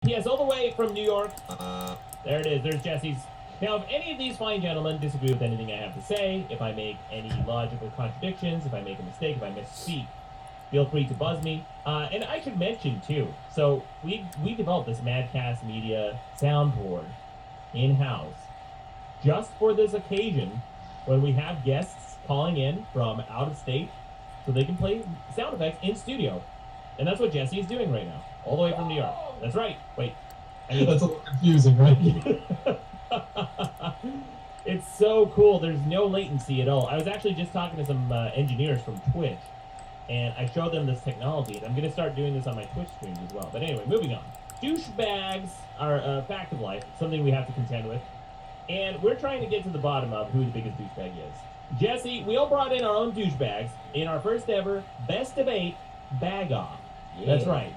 P.S. all the way from New York. There it is. There's Jesse's. Now, if any of these fine gentlemen disagree with anything I have to say, if I make any logical contradictions, if I make a mistake, if I misspeak, feel free to buzz me. And I should mention, too, so we developed this Madcast Media soundboard in-house just for this occasion when we have guests calling in from out of state so they can play sound effects in studio. And that's what Jesse is doing right now, all the way from New York. That's right. Wait. That's a little confusing, right? It's so cool. There's no latency at all. I was actually just talking to some engineers from Twitch, and I showed them this technology, and I'm going to start doing this on my Twitch streams as well. But anyway, moving on. Douchebags are a fact of life, something we have to contend with. And we're trying to get to the bottom of who the biggest douchebag is. Jesse, we all brought in our own douchebags in our first ever Best Debate Bag-Off. Yeah. That's right.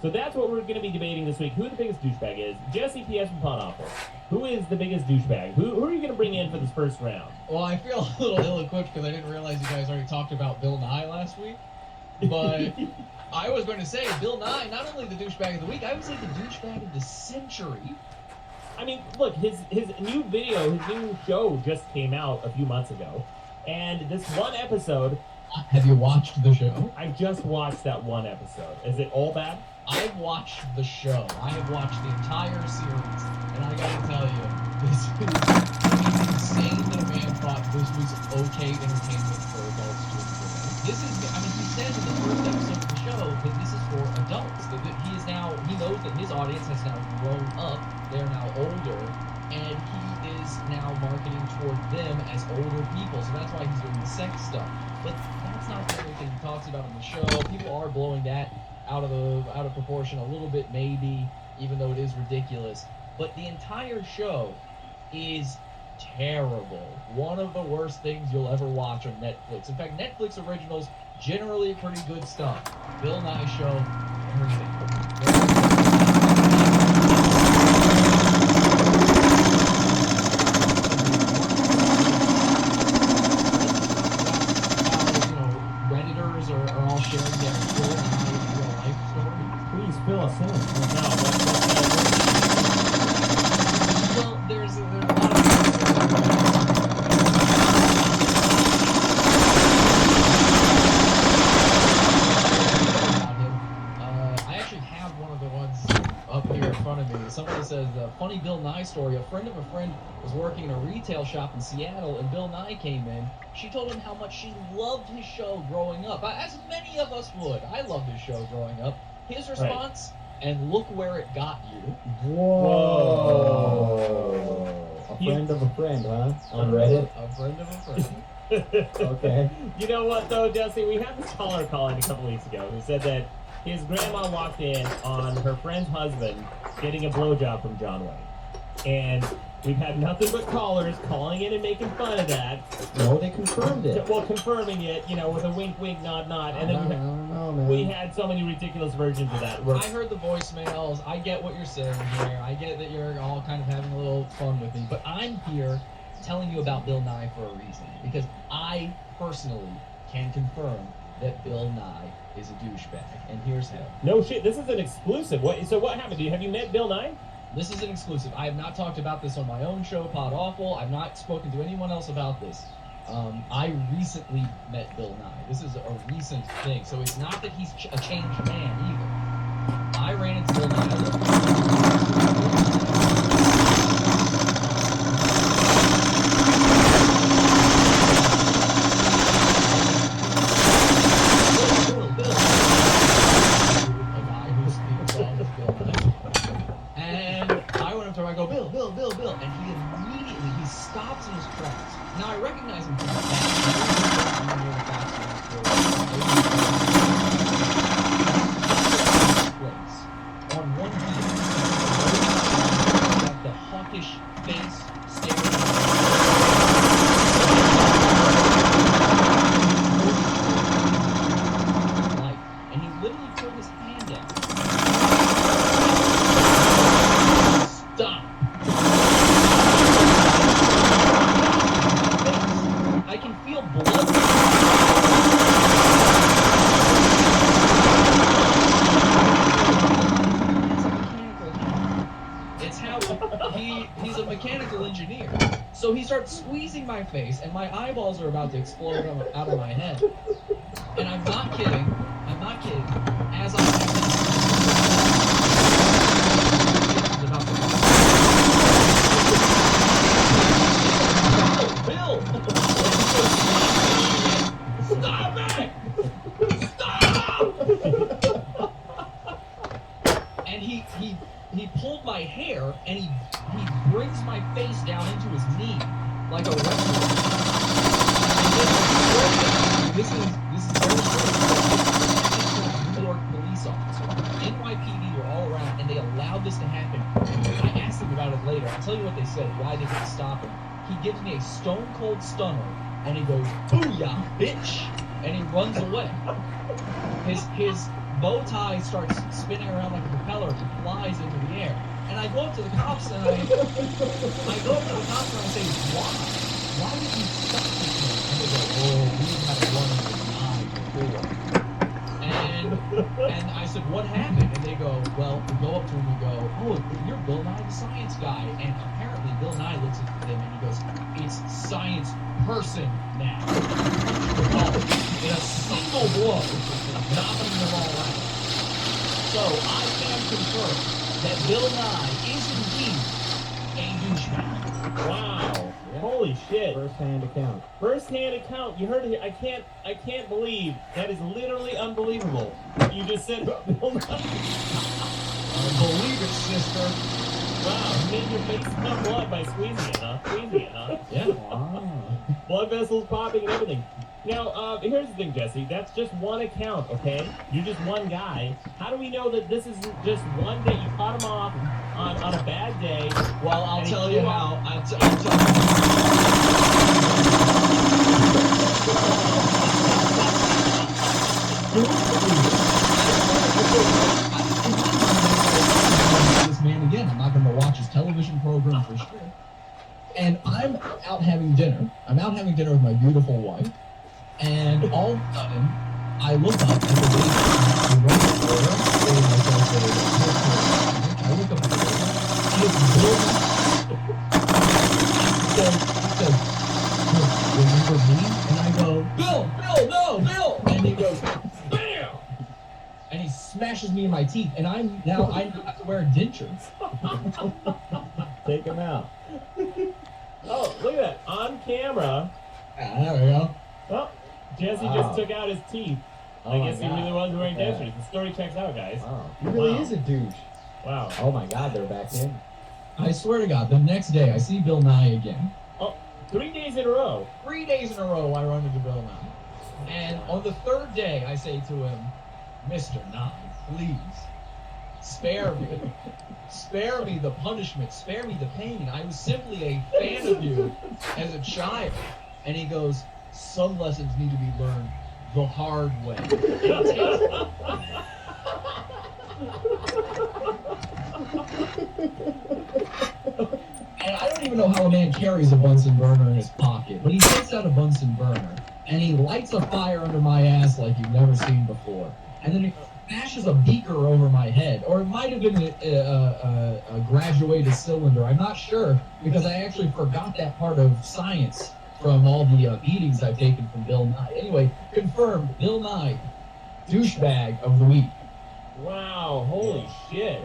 So that's what we're going to be debating this week. Who the biggest douchebag is. Jesse P.S. from Pod Awful. Who is the biggest douchebag? Who are you going to bring in for this first round? Well, I feel a little ill-equipped because I didn't realize you guys already talked about Bill Nye last week. But I was going to say, Bill Nye, not only the douchebag of the week, I would say the douchebag of the century. I mean, look, his new video, his new show just came out a few months ago. And this one episode... Have you watched the show? I just watched that one episode. Is it all bad? I've watched the show. I have watched the entire series, and I gotta tell you, this is insane that a man thought this was okay entertainment for adults to enjoy. This is, I mean, he says in the first episode of the show that this is for adults. That he is now, he knows that his audience has now grown up. They are now older, and he is now marketing toward them as older people. So that's why he's doing the sex stuff. But that's not the only thing he talks about in the show. People are blowing that out of proportion a little bit, maybe, even though it is ridiculous. But the entire show is terrible. One of the worst things you'll ever watch on Netflix. In fact, Netflix originals generally pretty good stuff. Bill Nye show, everything. Fill us in. Well, there's a lot of... I actually have one of the ones up here in front of me. Somebody says, funny Bill Nye story. A friend of a friend was working in a retail shop in Seattle, and Bill Nye came in. She told him how much she loved his show growing up, as many of us would. I loved his show growing up. His response, right. And look where it got you. Whoa. A friend of a friend, huh? On Reddit? A friend of a friend. Okay. You know what, though, Jesse? We had this caller call in a couple weeks ago who said that his grandma walked in on her friend's husband getting a blowjob from John Wayne. And we've had nothing but callers calling in and making fun of that. No, they confirmed it. Well, confirming it, you know, with a wink, wink, nod, nod. And then we had so many ridiculous versions of that. I heard the voicemails. I get what you're saying here. I get that you're all kind of having a little fun with me. But I'm here telling you about Bill Nye for a reason. Because I personally can confirm that Bill Nye is a douchebag. And here's how. No shit, this is an exclusive. So what happened? Have you met Bill Nye? This is an exclusive. I have not talked about this on my own show, Pod Awful. I've not spoken to anyone else about this. I recently met Bill Nye. This is a recent thing. So it's not that he's a changed man either. I ran into Bill Nye. I go, Bill, and he immediately stops in his tracks. Now I recognize him from the back. On one hand, the hawkish face staring life, and he literally pulled his hand down. Stop. I can feel blood. It's a mechanical hand. he's a mechanical engineer. So he starts squeezing my face, and my eyeballs are about to explode out of my head. And I'm not kidding. As I'm about to Bill! Stop it! Stop! And he pulled my hair and he brings my face down into his knee like a wrestler. This is very New York police officer. NYPD were all around and they allowed this to happen. I asked them about it later. I'll tell you what they said, why they didn't stop him. He gives me a stone cold stunner and he goes, "Booyah, bitch!" and he runs away. His bow tie starts spinning around like a propeller and flies into the air. And I go up to the cops and I say, "Why? Why did you stop this man?" And they go, "Oh, we had a one in the before." And I said, "What happened?" And they go, "Well," we go up to him and we go, "Oh, you're Bill Nye the Science Guy." And apparently Bill Nye looks at him and he goes, "It's science person now." In a single blow, knocking them all out. So I can confirm that Bill Nye is indeed a douchebag. Wow. Holy shit. First-hand account. First-hand account. You heard it. I can't believe that is literally unbelievable. You just said Bill Nye. Believe it, sister. Wow, you made your face come blood by squeezing it, huh? Yeah. Wow. Blood vessels popping and everything. Now, here's the thing, Jesse. That's just one account, okay? You're just one guy. How do we know that this isn't just one day you caught him off on a bad day? Well, I'll tell you how. I'll tell this man again. I'm not going to watch his television program for sure. And I'm out having dinner. I'm out having dinner with my beautiful wife. And all of a sudden, I look up at the lady right there. I look up at the lady. And it's Bill Nye. He says, "Remember me?" And I go, "Bill, no, Bill!" And he goes, "Bam!" And he smashes me in my teeth. And I have to wear dentures. Take him out. Oh, look at that. On camera. There we go. Oh, Jesse just took out his teeth. Oh I my guess he God. really was wearing Yeah. dentures. The story checks out, guys. Wow. He really Wow. is a douche. Wow. Oh my God, they're back in. I swear to God, the next day I see Bill Nye again. Oh, 3 days in a row. 3 days in a row I run into Bill Nye. And on the third day I say to him, "Mr. Nye, please, spare me. Spare me the punishment. Spare me the pain. I was simply a fan of you as a child." And he goes, "Some lessons need to be learned the hard way." And he takes And I don't even know how a man carries a Bunsen burner in his pocket, but he takes out a Bunsen burner and he lights a fire under my ass like you've never seen before. And then he smashes a beaker over my head, or it might have been a graduated cylinder. I'm not sure because I actually forgot that part of science from all the beatings I've taken from Bill Nye. Anyway, confirmed, Bill Nye, douchebag of the week. Wow, holy shit.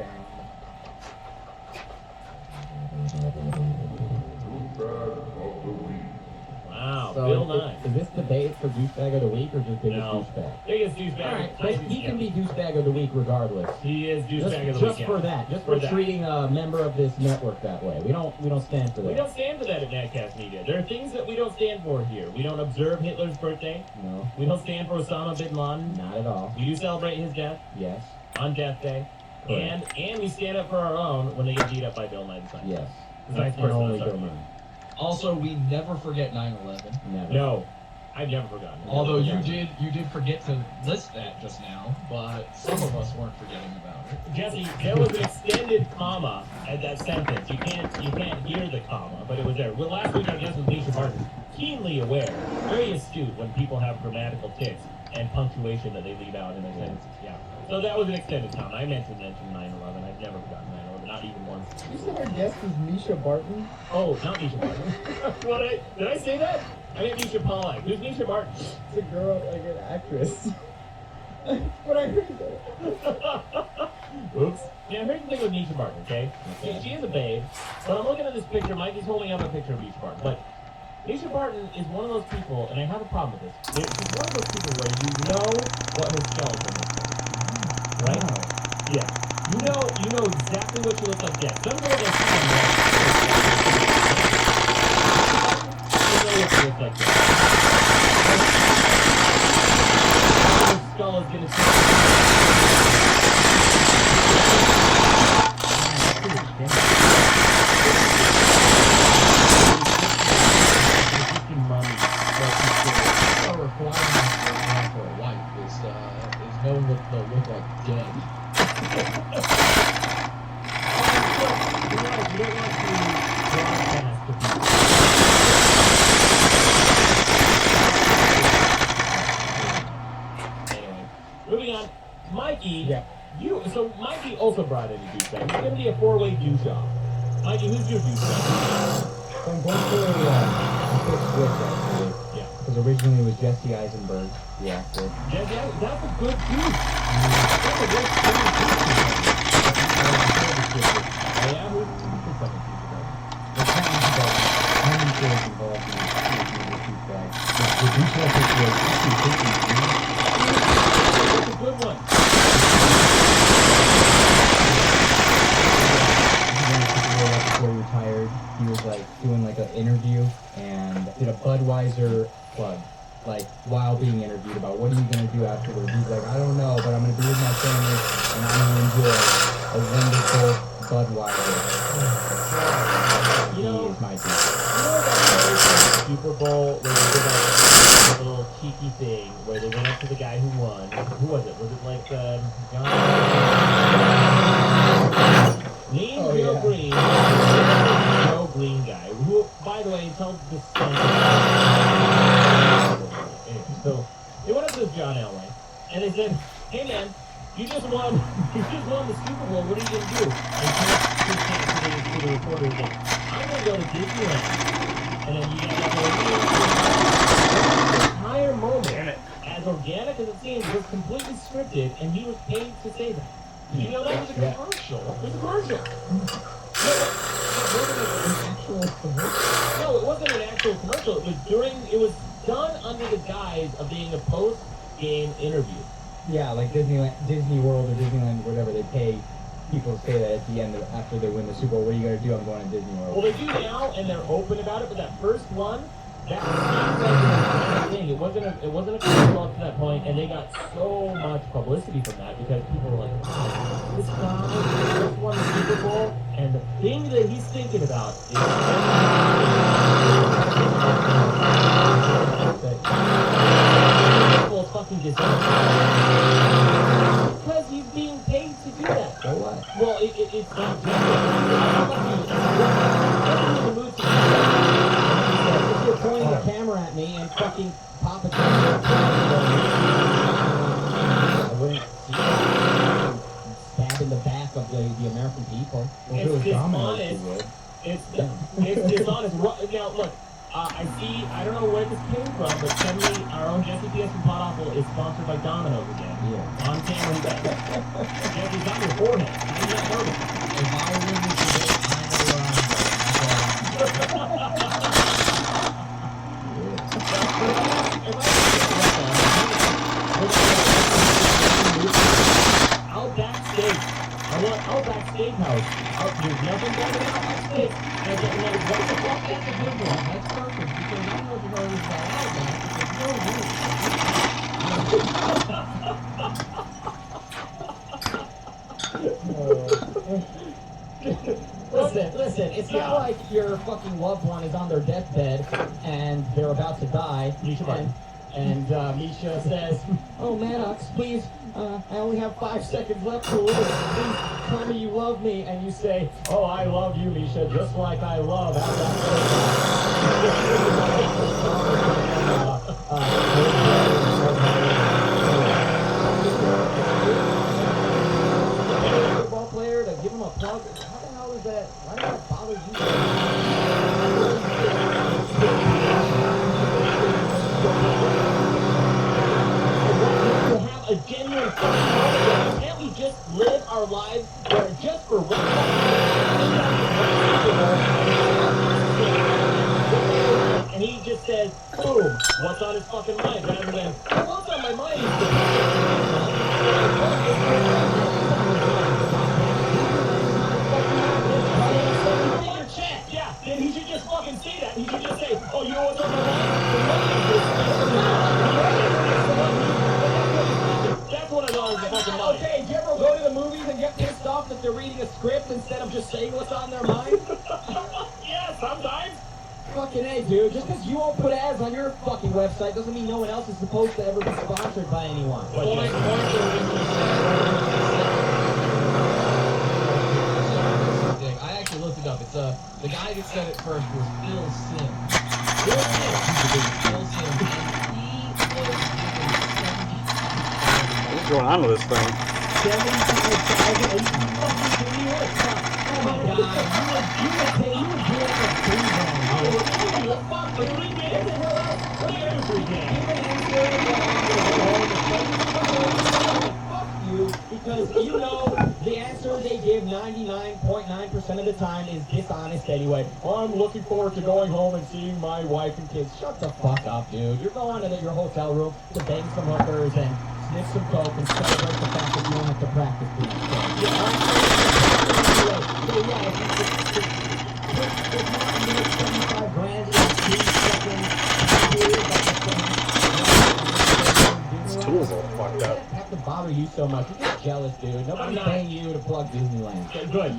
Wow, So Bill Nye. is this debate for douchebag of the week or just biggest No. douchebag? Biggest douchebag. All right, but he can be douchebag of the week regardless. He is douchebag of the Just week. for yeah. that, just for that. treating a member of this network that way. We don't stand for that. We don't stand for that at Natcast Media. There are things that we don't stand for here. We don't observe Hitler's birthday. No, We don't stand for Osama bin Laden. not at all. We do celebrate his death Yes, on Death Day. Correct. And we stand up for our own when they get beat up by Bill Nye the Science. yes. The nice And person. only sorry. Bill Nye. Also, we never forget 9/11. Never. No, I've never forgotten. Although you Yeah. did forget to list that just now, but some of us weren't forgetting about it. Jesse, there was an extended comma at that sentence. You can't hear the comma, but it was there. Well, last week our guest was Nisha Martin, keenly aware, very astute when people have grammatical tics and punctuation that they leave out in their sentences. Yeah. So that was an extended comma. I meant to mention 9/11. I've never forgotten 9/11, not even once You said our guest was Misha Barton? Oh, not Misha Barton. Did I say that? I meant Misha Pollack. Who's Misha Barton? It's a girl, like an actress. But I heard that. Oops. Yeah, here's the thing with Misha Barton, okay? She is a babe, but I'm looking at this picture. Mikey's holding up a picture of Misha Barton. But Misha Barton is one of those people, and I have a problem with this. She's one of those people where you know what her skeleton looks like. Right? Wow. Yeah. You know exactly what she looks like. Yeah. Doesn't look like she's on you know what she looks like. Her skull is gonna Knowing what they'll look like dead. You don't want to broadcast to people. Anyway, moving on. Mikey, Yeah. So Mikey also brought in a douchebag. It's going to be a four-way douche off. Mikey, who's your douchebag? So I'm going for a quick switch, actually. Yeah. Because originally it was Jesse Eisenberg, the actor. Yeah, that's a good douche. That's a good douche. Oh, yeah? Who's the second douchebag? There's something about how many shows involved in the douchebag. The douchebag was actually thinking, That's a good one. before he retired, he was like doing like an interview and did a Budweiser plug, like while being interviewed about what are you gonna do afterwards. He's like, I don't know, but I'm gonna be with my family and I'm gonna enjoy a wonderful Budweiser. You know, He is my dude. You know that very Super Bowl where they did that little cheeky thing where they went up to the guy who won? Who was it? Was it like John? Name Joe yeah. Green. Joe Green guy. Who, by the way, tells this story. Anyway, so they went up to John Elway and they said, "Hey man, you just won the Super Bowl. What are you gonna do?" And to the reporter, he's like, "I'm gonna go to Disneyland." And then you got the entire moment, as organic as it seems, was completely scripted, and he was paid to say that. You know that was a commercial. It was a commercial. No, it wasn't an actual commercial. It was done under the guise of being a post-game interview. Yeah, like Disney World or Disneyland, whatever, they pay people to say that at the end after they win the Super Bowl. What are you gonna do? I'm going to Disney World. Well, they do now, and they're open about it. But that first one, that seemed like a thing. It wasn't a commercial up to that point, and they got so much publicity from that because people were like, "Wow, this guy just won the Super Bowl," and the thing that he's thinking about is fucking disaster. Because he's being paid to do that. So what? Well, it's not if you're pointing the camera at me and fucking pop it down, I wouldn't see it. Stab in the back of the American people. Well, if it was Domino's, you would. It's dishonest. Now, look, I don't know where this came from, but suddenly our own Jesse P.S. from Pot is sponsored by Domino's again. Yeah. On camera, he does. Jesse's on your forehead. How do you not know that? If I win this debate, I know where I'm going. Outback Steak. I want Outback Steakhouse. There's nothing better than Outback Steak. And I said, like, what the fuck? That's a good one. That's perfect. Because I don't know if you've heard about Outback. Listen, it's not like your fucking loved one is on their deathbed and they're about to die. And Misha says, "Oh, Maddox, please, I only have 5 seconds left to live. Please tell me you love me." And you say, "Oh, I love you, Misha, just like I love football player to give him a plug. How the hell does that bother you? To have a genuine fucking moment. Can't we just live our lives where just for one and he just says, boom, what's on his fucking mind, rather than, what's on my mind? Yeah, then he should just fucking say that. He should just say, oh, you know what's on my mind? That's what I thought was the fucking mind. Okay, do you ever go to the movies and get pissed off that they're reading a script instead of just saying what's on their mind? Yeah, sometimes. Fucking A, dude. Just because you won't put ads on your fucking website doesn't mean no one else is supposed to ever be sponsored by anyone. I actually looked it up. It's the guy that said it first was Phil Sims. Phil Sims. Phil Sims, and he was given 70. What's going on with this thing? 75,000. Oh my God. You would do it for $3,000. Fuck, for 3 days? What are you doing for 3 days? Fuck you, because you know the answer they give 99.9% of the time is dishonest anyway. Oh, I'm looking forward to going home and seeing my wife and kids. Shut the fuck up, dude. You're going to your hotel room to bang some hookers and sniff some coke and celebrate the fact that you don't have to practice the next day. It's not to make 75 grand in 2 seconds. This tool's all fucked up. It doesn't have to bother you so much. You're just jealous, dude. Nobody's paying you to plug Disneyland. Okay, good.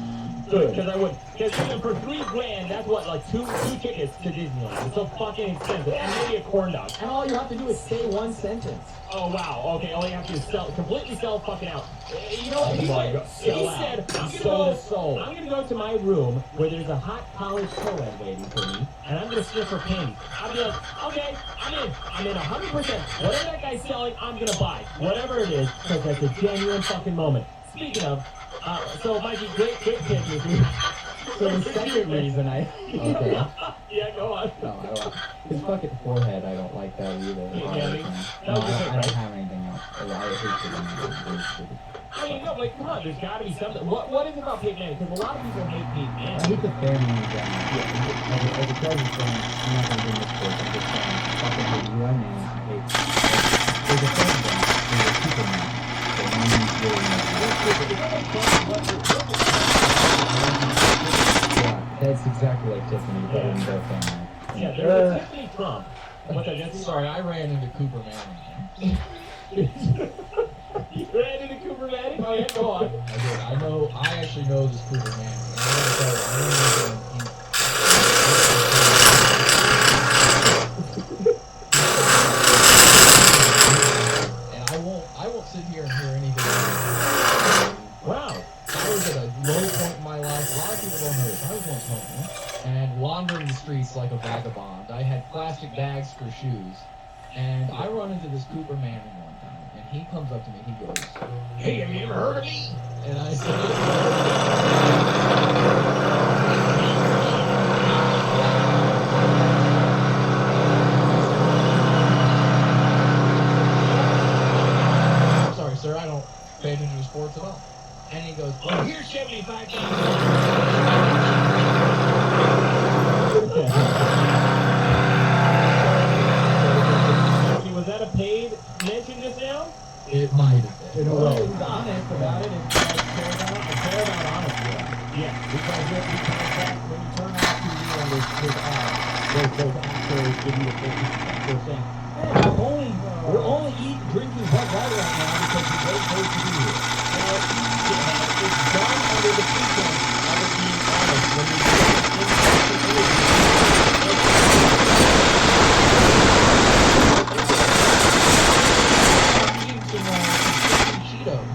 Good, because I would. Because for 3 grand, that's what, like two tickets to Disneyland. It's so fucking expensive. And maybe a corn dog. And all you have to do is say one sentence. Oh, wow. Okay, all you have to do is completely sell fucking out. You know, Oh if he my said, God. if he said, I'm gonna go to my room where there's a hot college co-ed waiting for me, and I'm gonna sniff her panties. I'd be like, okay, I'm in 100%. Whatever that guy's selling, I'm gonna buy. Whatever it is, because that's a genuine fucking moment. Speaking of, so Mikey, great tip this week. So the second reason I okay. Yeah, go on. No, I don't. His fucking forehead, I don't like that either. Yeah, Honestly. that No, was I good, don't right? have anything else. I hate it. I mean, no, like, come on, there's gotta be something. What is it about Peyton Manning? Because a lot of people hate Peyton I Manning. hate the family in general. As a Chargers fan, I'm not gonna do this for I'm just saying, fucking hate Eli Manning. I hate. There's a president. There's a Superman. So no one's really yeah, that's exactly like Tiffany, but in their family. Yeah, there's a Tiffany Trump. What's that, Jesse? Sorry, I ran into Cooper Manning. You ran into Cooper Manning? Oh, yeah, go on. I did. I actually know this Cooper Manning. And I gotta tell you, and I won't sit here and hear anything. Wow. I was at a low point in my life. A lot of people don't know this. I was once homeless and wandering the streets like a vagabond. I had plastic bags for shoes. And I run into this Cooper Manning one time, and he comes up to me, he goes, "Hey, have you ever heard of me?" And I said, "I'm sorry, sir, I don't pay attention to sports at all." And he goes, "Well, here's 75,000. Was that a paid mention just now? It might have been. In a Well, way. he's honest about it. It's paramount honesty. Yeah. Because when you turn on TV and there's those actors give you a they're saying, hey, we're only drinking Bud Light right now because we wait for it to be here. Now, it's done under the pretense of it being honest. When you Cheetos.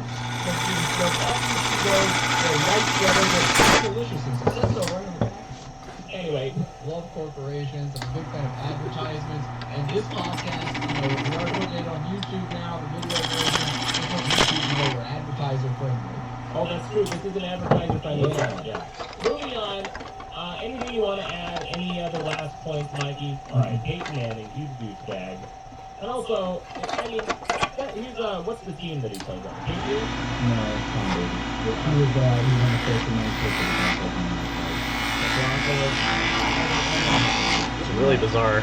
They're white cheddar, they're delicious. It says so right in the package. Anyway, Love corporations. I'm a big fan of advertisements. And this podcast, we are putting it on YouTube now, the video version. It's on YouTube, we're advertiser friendly. oh, that's true. This is an advertiser friendly channel. Yeah. Moving Mikey. Alright, Peyton Manning, he's a douchebag. And also, I mean, he's, what's the team that he plays on? Patriots? No, Tom Brady. He was on the first and ninth pick of The Broncos. It's really bizarre.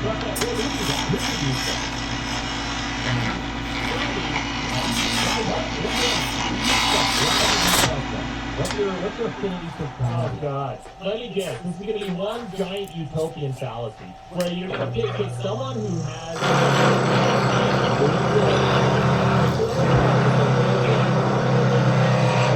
What's your affinity for Oh God! Let me guess. This is going to be one giant utopian fallacy, where you're going to take someone who has.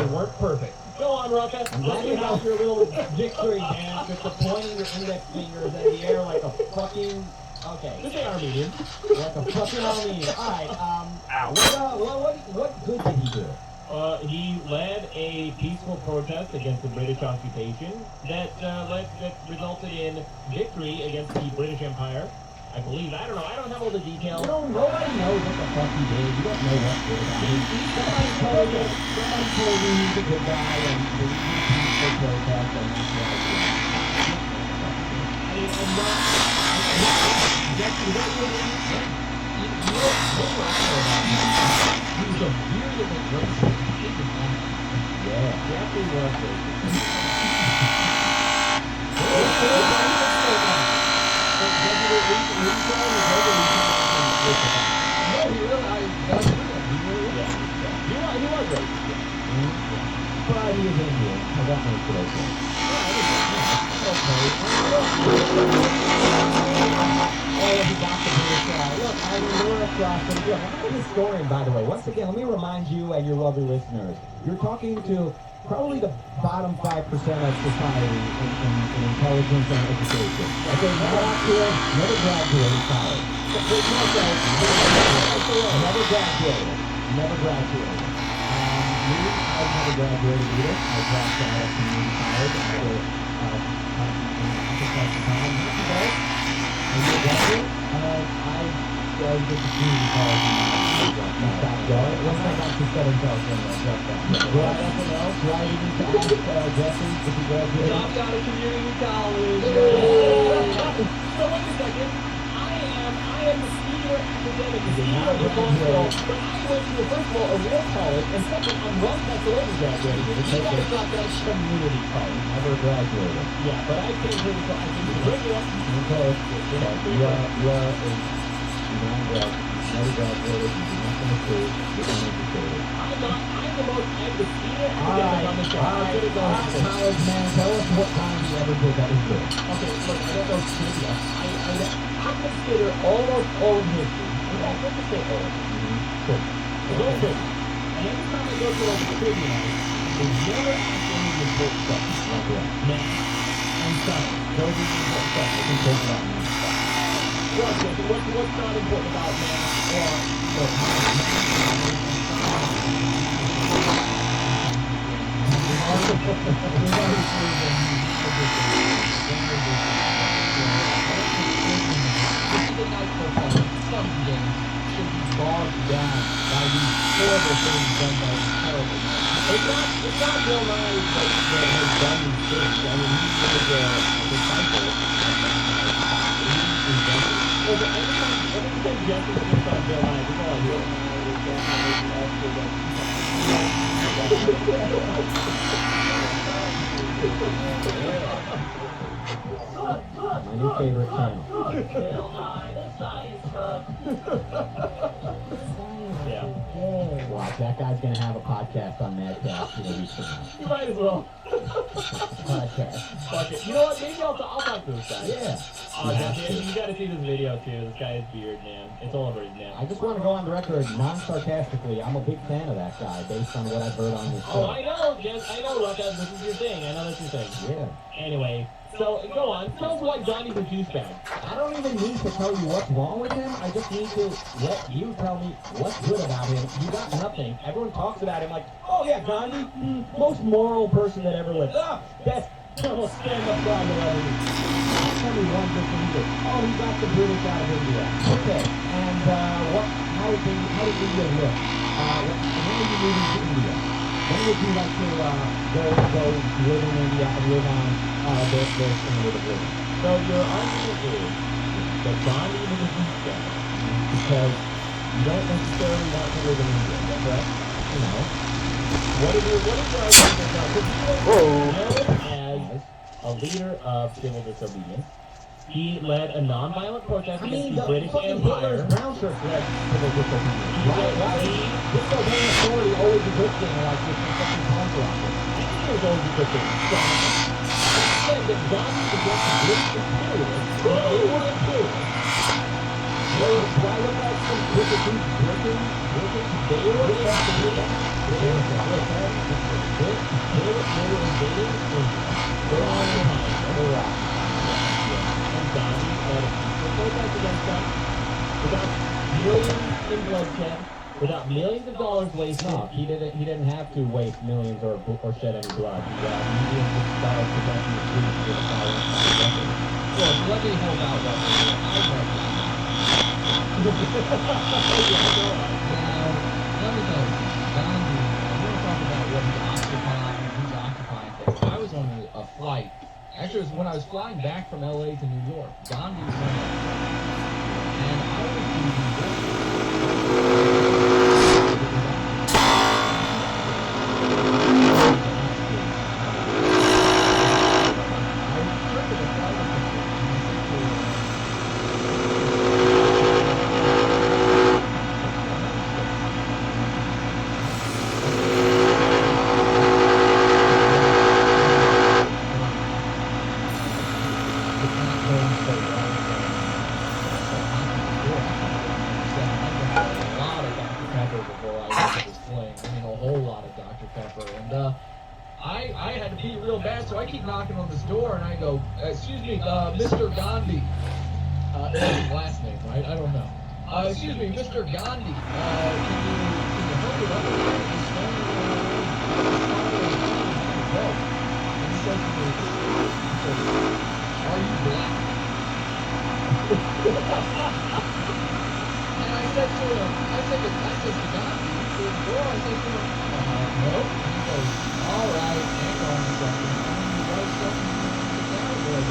It worked perfect. Go on, Rucka. I'm glad you have your little victory dance with the pointing your index fingers in the air like a fucking. Okay. This ain't Armenian. Like a fucking Armenian. Alright, what good did he do? He led a peaceful protest against the British occupation that resulted in victory against the British Empire. I believe. I don't know. I don't have all the details. Nobody knows what the fuck he did. You don't know what's good about him. Somebody told you he's a good guy and the peaceful protest and that's why he did. I mean, I'm not. He's a virulent racist. Yeah, Jeffrey was He was racist. But he was Indian. I got no clue. Oh, he got the British look, I mean, we're across the look, I'm a historian, by the way. Once again, let me remind you and your lovely listeners, you're talking to probably the bottom 5% of society in intelligence and education. Okay, never graduated college. Never graduated. Never graduated. Me, I never graduated either. I dropped out of community college after I did the community college and I stopped going. Once I got to Southern California, I dropped out. Do I have anything else? Do I need to ask Jesse if he graduated? Dropped out of community college. So wait a second. I am the senior academic, the senior responsible. But I went to, first of all, a real college, and second, I'm West Pennsylvania graduated. You guys got that community college. Never graduated. Yeah, but I came here to regular. Because you are never graduated, you do nothing to prove, you're uneducated. I'm the senior All academic on the show. I'm gonna go into this. college man, tell us what time you ever did that was good. Okay, look, I don't know trivia. I consider almost old history. In fact, let's just say old. Cool. It's old trivia. And every time I go to a trivia night, they never ask any of the important stuff. Like what? Math and science. Those are the important stuff. I can talk about me. What's not important about math or Tuesday night football, some games should be bogged down by these horrible things done by these terrible men. It's not Bill Nye that has done these things. I mean, he was a disciple. Well, but every time Jesse thinks on Bill Nye, that's all I hear. My new favorite channel. Yeah. Watch, that guy's gonna have a podcast on Madcast in a week from now. You might as well. Podcast. Fuck it. You know what? Maybe I'll talk to this guy. Yeah. Jesse, you gotta see this video too. This guy's beard, man. It's all over his neck. I just want to go on the record, non-sarcastically, I'm a big fan of that guy, based on what I've heard on his show. Oh, I know, Jess. I know, Rucka. This is your thing. I know that's your thing. Yeah. Anyway, so go on. Tell us why Johnny's a douchebag. I don't even need to tell you what's wrong with him. I just need to let you tell me what's good about him. You got nothing. Everyone talks about him like, oh yeah, Gandhi, most moral person that ever lived. Best most stand-up guy that ever lived. Tell me one good thing he did. Oh, he got the British out of India. Okay, and how did India look? When did you move to India? When would you like to go live in India and live on their standard of living? So your argument is But Gandhi was a douchebag because you don't necessarily want to live in India, is that correct? You know. What is your argument now? Because he was known as a leader of civil disobedience. He led a non-violent protest against the British Empire. Hitler's brown shirts led civil disobedience. Why is disobeying authority always a good thing like this in fucking conqueror? I think it was always a good thing. It said that Gandhi against the British imperialists, and they were imperialists. Do I look like some wicked dude breaking? They were invading India. They were invading India. They were on Iraq. And Gandhi led a peaceful protest against them without millions in bloodshed, without millions of dollars wasted. No, he didn't have to waste millions or shed any blood. He didn't just start protecting the streets with a fire. Well, let me help out what we're doing. I read that. Now, let me tell you, Gandhi, we were talking about what he's occupying things. I was on a flight. Actually, it was when I was flying back from LA to New York. Gandhi was on that flight. And I I had to pee real bad, so I keep knocking on this door, and I go, excuse me, Mr. Gandhi. That's his last name, right? I don't know. Excuse me, Mr. Gandhi. Can you help me up? This phone, and he says to me, are you black? And I said to him, I said to Gandhi, to the door, I said to him, no. And he goes, all right, hang on a second. I mean, you guys something in the cowboy.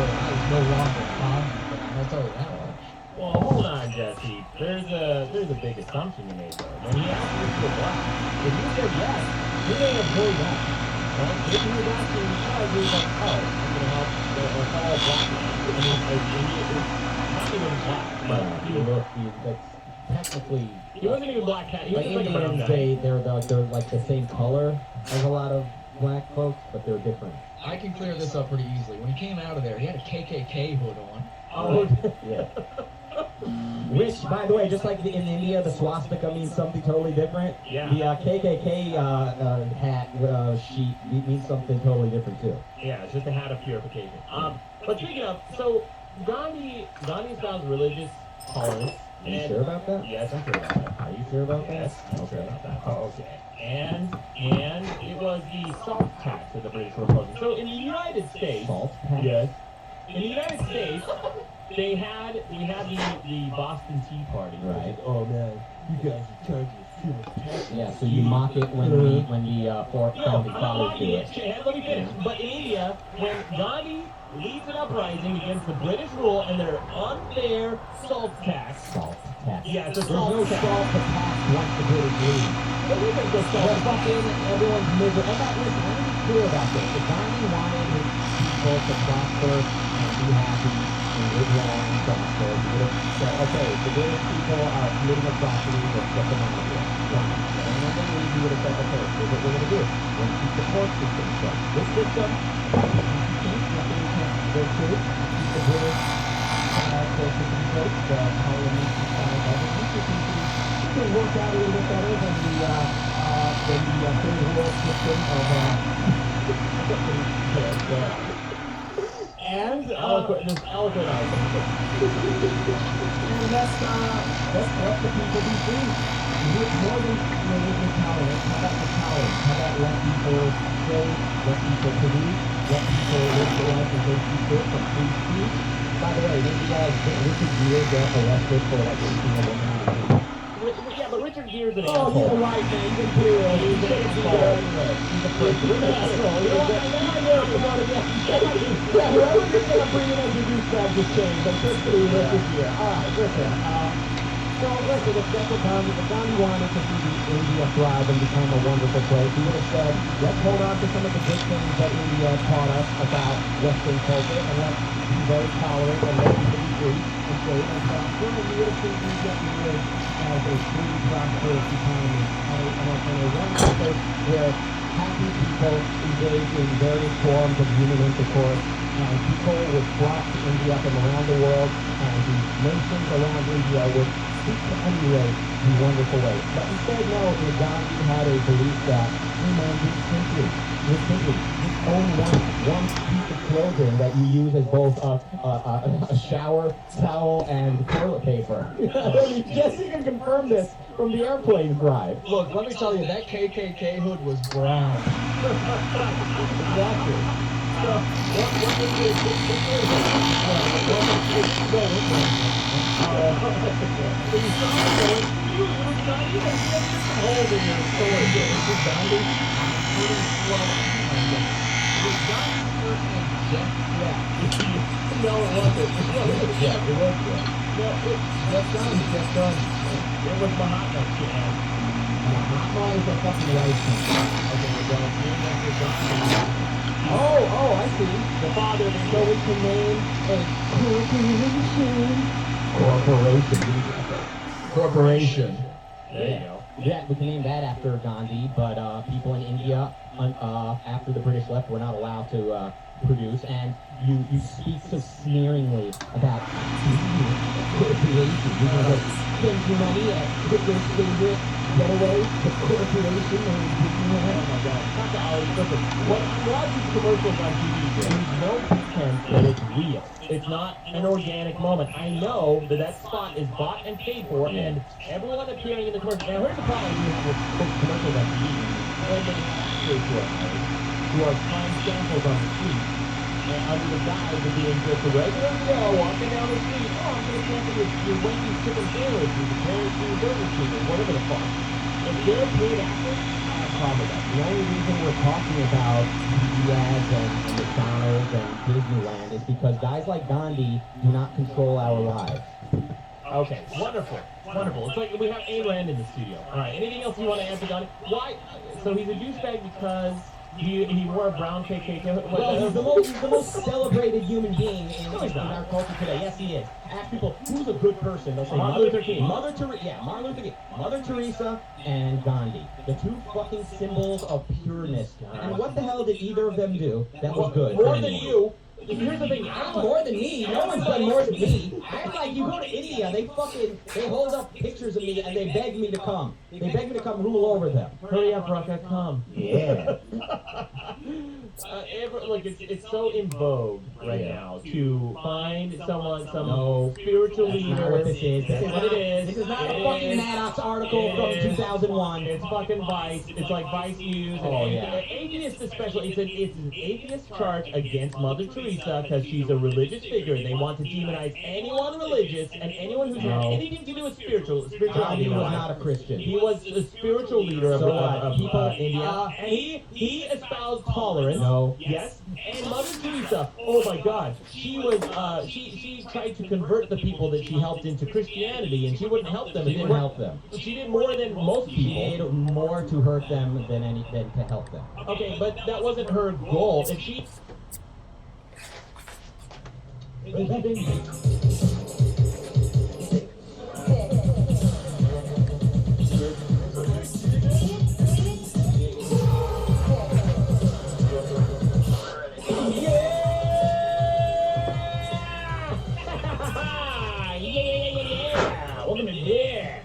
I was no longer Gandhi, I'll tell you that much. Well, hold on, Jesse. There's a big assumption you made there. When he asked you if you're black, if you said yes, you may have heard that. Right? If he was asking you, he was like, oh, I'm going to help a fellow black man. I mean, it's not even black, but That's technically. he wasn't even black cat. He was Like just like a brown Indians, guy. they're like the same color as a lot of black folks, but they're different. I can clear this up pretty easily. When he came out of there, he had a KKK hood on. Oh, Yeah. Which, by the way, just like in India, the swastika means something totally different. Yeah. The KKK hat sheet means something totally different too. yeah, it's just a hat of purification. But speaking of, so Gandhi espoused religious tolerance. Are you sure about that? Yes, I'm sure about that. Are you sure about that? Yes, I'm sure about that. Oh, okay. And it was the salt tax that the British were opposing. So in the United States, Salt tax? yes, in the United States, we had the Boston Tea Party. Right. Like, oh man, you guys are charging us too much tax. Yeah, so you mock it when the fourth No, founding I'm not fathers mocking do it. it. Chad, let me finish. But in India, when Gandhi leads an uprising against the British rule and their unfair salt tax. Salt tax. Yeah, it's a There's salt no tax. salt to tax once the British leave. But we can go But salt tax. fucking everyone's miserable. And that, listen, let me be clear about this. If Gandhi wanted his people to prosper and be happy and live long and prosper, he would have said, okay, the British people are committing atrocities, let's get them out of here. Fine. And when they leave, he would have said, okay, here's what we're going to do. We're going to keep the court system. So this system, nothing can go to. Keep the British court system in place, the parliamentary style government. It can work out a little bit better than the third world system of And this eloquent argument. and let's let the people be free. It's more than religious tolerance. How about the tolerance? How about let people trade, let people produce, let people live their life as they see fit from free speech? By the way, Richard Gere got arrested for like raping a woman. Yeah, but Richard Gere's an Oh, asshole. he's a white man. He's imperial. He's an asshole. He's a prick. He's an asshole. You know what? Now I know if you want to get. Yeah, whoever you're going to bring in as your douchebag, times have changed. I'm just through this year. All right, listen. So listen, if that's what Gandhi wanted to see India thrive and become a wonderful place, he would have said, let's hold on to some of the good things that India taught us about Western culture, and let's be very tolerant and let people be free and safe and prosper. And we would have seen India emerge as a free, prosperous economy and a wonderful place where happy people engage in various forms of human intercourse, and people would flock to India from around the world, and the nations around India would seek to emulate in wonderful ways. But instead, no, Gandhi had a belief that, hey man, just simply, just own one piece of clothing that you use as both a shower towel and toilet paper. Jesse can confirm this from the airplane drive. Look, let me tell you, that KKK hood was brown. Exactly. So, what is No, it wasn't. Yeah, it was good. No, Just done. It was Mahatma she asked. Mahatma is a fucking white man. Okay, well, named after Gandhi. Oh, I see. The father of So we can name a corporation. There you go. Yeah, we can name that after Gandhi, but people in India, after the British left, were not allowed to produce, and you speak so sneeringly about corporation. You know, like, spend your money at Hitler's favorite getaway, the corporation, Oh my God. Not the hours. Listen, when I'm watching commercials on TV, there's no pretense that it's real. It's not an organic moment. I know that that spot is bought and paid for, and everyone appearing in the commercial. Now, here's the problem we have with commercials on TV. When they have who are trying samples on the street, and under the guise of being just a regular Joe walking down the street, oh, I'm going to sample your Wendy's chicken sandwich, your Carrot King Burger King, or whatever the fuck. If they're paid actors, I have a problem with that. The only reason we're talking about Diaz and McDonald's and Disneyland is because guys like Gandhi do not control our lives. Okay, wonderful. Wonderful. It's like we have Ayn Rand in the studio. All right, anything else you want to add to Gandhi? Why? So he's a douchebag because he wore a brown KKK. Well, he's the most celebrated human being in our culture today. Yes, he is. Ask people, who's a good person? They'll say Martin Luther King. Martin Luther King. Mother Teresa and Gandhi. The two fucking symbols of pureness. And what the hell did either of them do that was good? More than you. Here's the thing. More than me. No one's done more than me. I'm like, you go to India, they hold up pictures of me and they beg me to come. They beg me to come rule over them. Hurry up, Rocka, come. Yeah. Look, it's so in vogue right now to find some spiritual leader. That's not what this is. This is what it is. This is not a fucking Maddox article from 2001. It's fucking Vice. It's like Vice News. Oh, yeah. Atheists especially. It's an atheist charge against Mother Teresa because she's a religious figure. They want to demonize anyone religious and anyone who's had anything to do with spirituality. He was not a Christian. He was a spiritual leader of people in India, and he espoused tolerance. No. Yes. And Mother Teresa, oh my God, she was she tried to convert the people that she helped into Christianity, and she wouldn't help them. She didn't help them. She did more than most She people. did more to hurt them than to help them. Okay, but that wasn't her goal. If she welcome to Dick.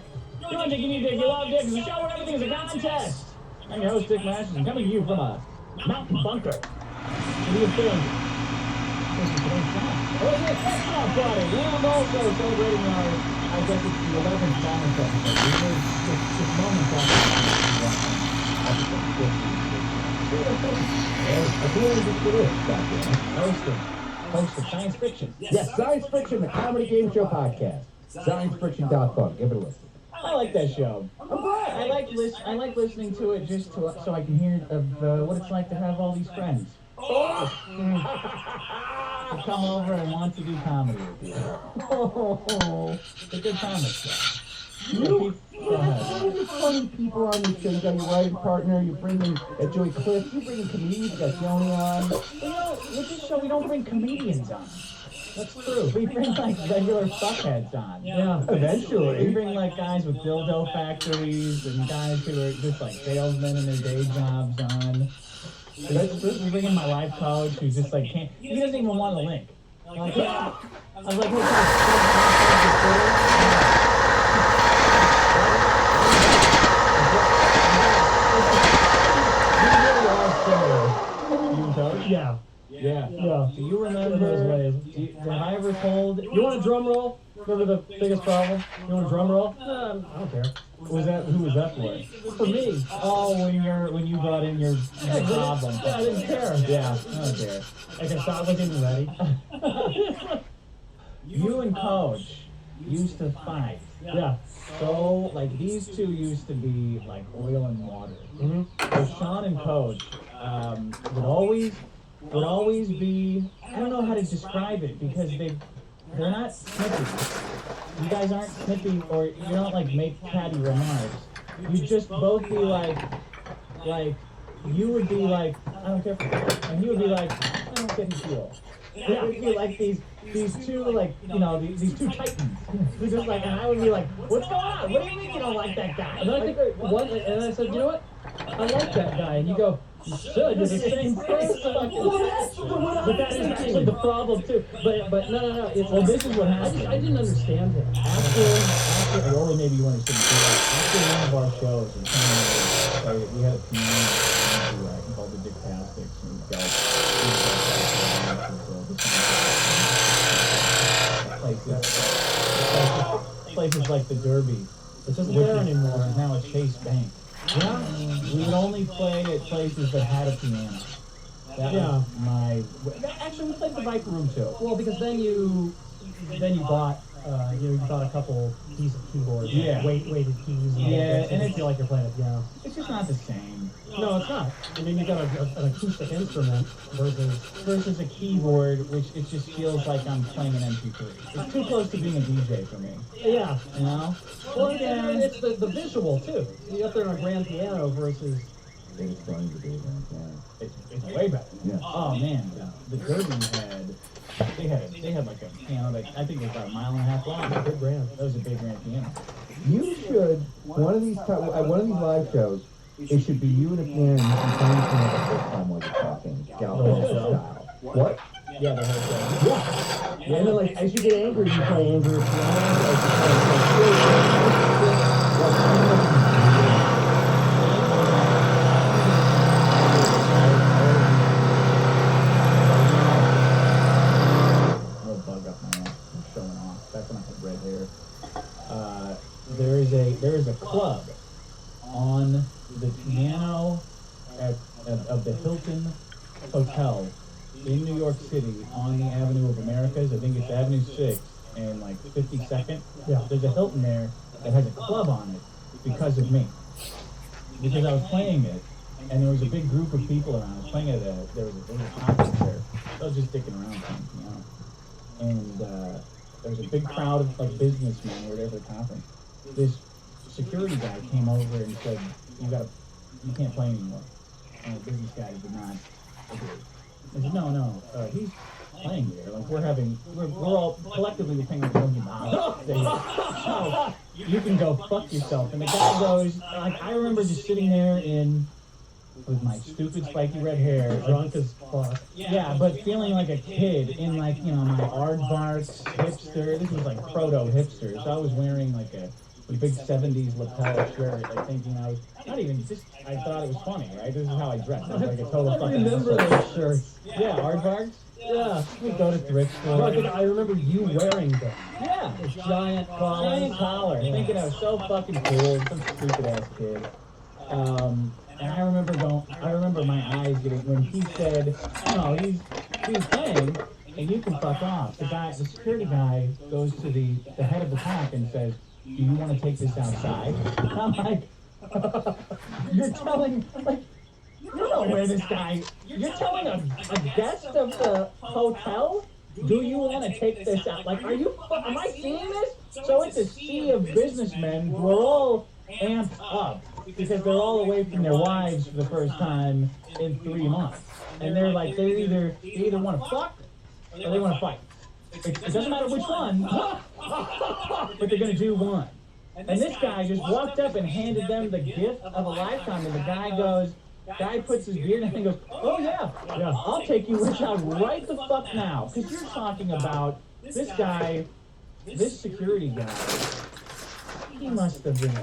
You want to give me Dick? You love Dick. It's a show where everything is a contest. I'm your host, Dick Masters, and coming to you from a mountain bunker. What are you feeling? Oh, yes, that's not funny. And also celebrating I guess it's the 11th Science episode. It's moment host of Science Fiction. Yes, Science Fiction, the comedy game show podcast. ScienceFiction.com. Give it a listen. I like that show. I'm glad. I like listening to it just so I can hear of what it's like to have all these friends. To come over and want to do comedy with you. It's a good comic show. Go ahead. All the funny people on this show. You got your writing partner, you're bringing Joey Cliff, you're bringing comedians, you got Joni on. With this show, we don't bring comedians on. That's true. We bring like regular fuckheads on. Yeah, eventually. We bring like guys with dildo factories and guys who are just like salesmen in their day jobs on. That's true. We bring in my life coach who just like can't. He doesn't even want a link. Like, yeah. I was like, Yeah. Yeah. Yeah. Do you remember those ways? Have I ever told? You want a drum roll? Remember the biggest problem? You want a drum roll? I don't care. Who was that for? For me. Oh, when you brought in your problem. Yeah, I didn't care. Yeah, I don't care. I guess I wasn't even ready. You and Coach used to fight. Yeah. So, like, these two used to be like oil and water. Mm-hmm. So Sean and Coach would always be, I don't know how to describe it because they're not snippy. You guys aren't snippy, or you don't like make catty remarks. You just both be like you would be like, I don't care, and he would be like, I don't get his deal. It would be like these two, like, you know, these two titans. Who just like, and I would be like, what's going on? What do you mean you don't like that guy? And I think and I said, you know what? I like that guy. And you go, you should. You're the same person. But that is actually the problem too. But no. It's, Well, this is what happened. I didn't understand him. After, or maybe you understood. After one of our shows, we had a community called the Dictastics, and we've got places like the Derby. It isn't there anymore, and now it's Chase Bank. Yeah, we would only play at places that had a piano. That was my. Actually, we played the bike room too. Well, because then you bought you bought a couple decent keyboards, Yeah. weighted keys, and And it feel like you're playing a piano. It's just not the same. No, it's not. I mean, you got an acoustic instrument Versus a keyboard, which it just feels like I'm playing an MP3. It's too close to being a DJ for me. yeah. You know? Well, and it's the visual too. You up there on a grand piano versus. It's way better. Yeah. Oh man, the Derby they had like a piano that I think was about a mile and a half long. Big grand. That was a big grand piano. You should, at one of these live shows, it should be you and a piano, and you can play the piano the first time while you're talking. Galvin style. What? Yeah, the whole thing. Yeah. And then, like, as you get angry, you play angry piano. Little bug up my ass. I'm showing off. That's when I had red hair. There is a club on the piano of the Hilton Hotel in New York City on the Avenue of Americas. I think it's Avenue 6 and like 52nd. Yeah. There's a Hilton there that has a club on it because of me. Because I was playing it, and there was a big group of people around. I was playing at there was a conference there. I was just sticking around playing piano. And there was a big crowd of like businessmen who were there for the conference. This security guy came over and said, you can't play anymore. And the business guy did not agree. I said, no, he's playing there. Like we're all collectively paying like $20. So you can go fuck yourself. And the guy goes, like, I remember just sitting there with my stupid spiky red hair, Drunk as fuck. yeah, but feeling like a kid in like, you know, my aardvarks hipster. This was like proto hipster. So I was wearing like a big 70s lapel shirt, like thinking I was not even just, I thought it was funny, right? This is how I dressed. I was like a total I fucking remember asshole. those shirts. Yeah, aardvarks. Yeah. We go to thrift No, store. I remember you wearing them. Yeah. A giant collar. Giant collar, thinking I was so fucking cool, some stupid ass kid. And I remember my eyes getting, when he said, no, he's playing, and you can fuck off. The security guy goes to the head of the pack and says, do you want to take this outside? And I'm like, you're telling, like, you're no nowhere, this guy, you're telling a guest of the hotel, do you want to take this out? Like, am I seeing this? So it's a sea of businessmen who are all amped up because they're all away from their wives for the first time in 3 months. And they're like, they either want to fuck or they want to fight. It doesn't matter which one, but they're going to do one. And this guy just walked up and handed them the gift of a lifetime. And the guy puts his beard in and goes, oh yeah, I'll take you rich out right the fuck now. Because you're talking about this guy, this security guy, he must have been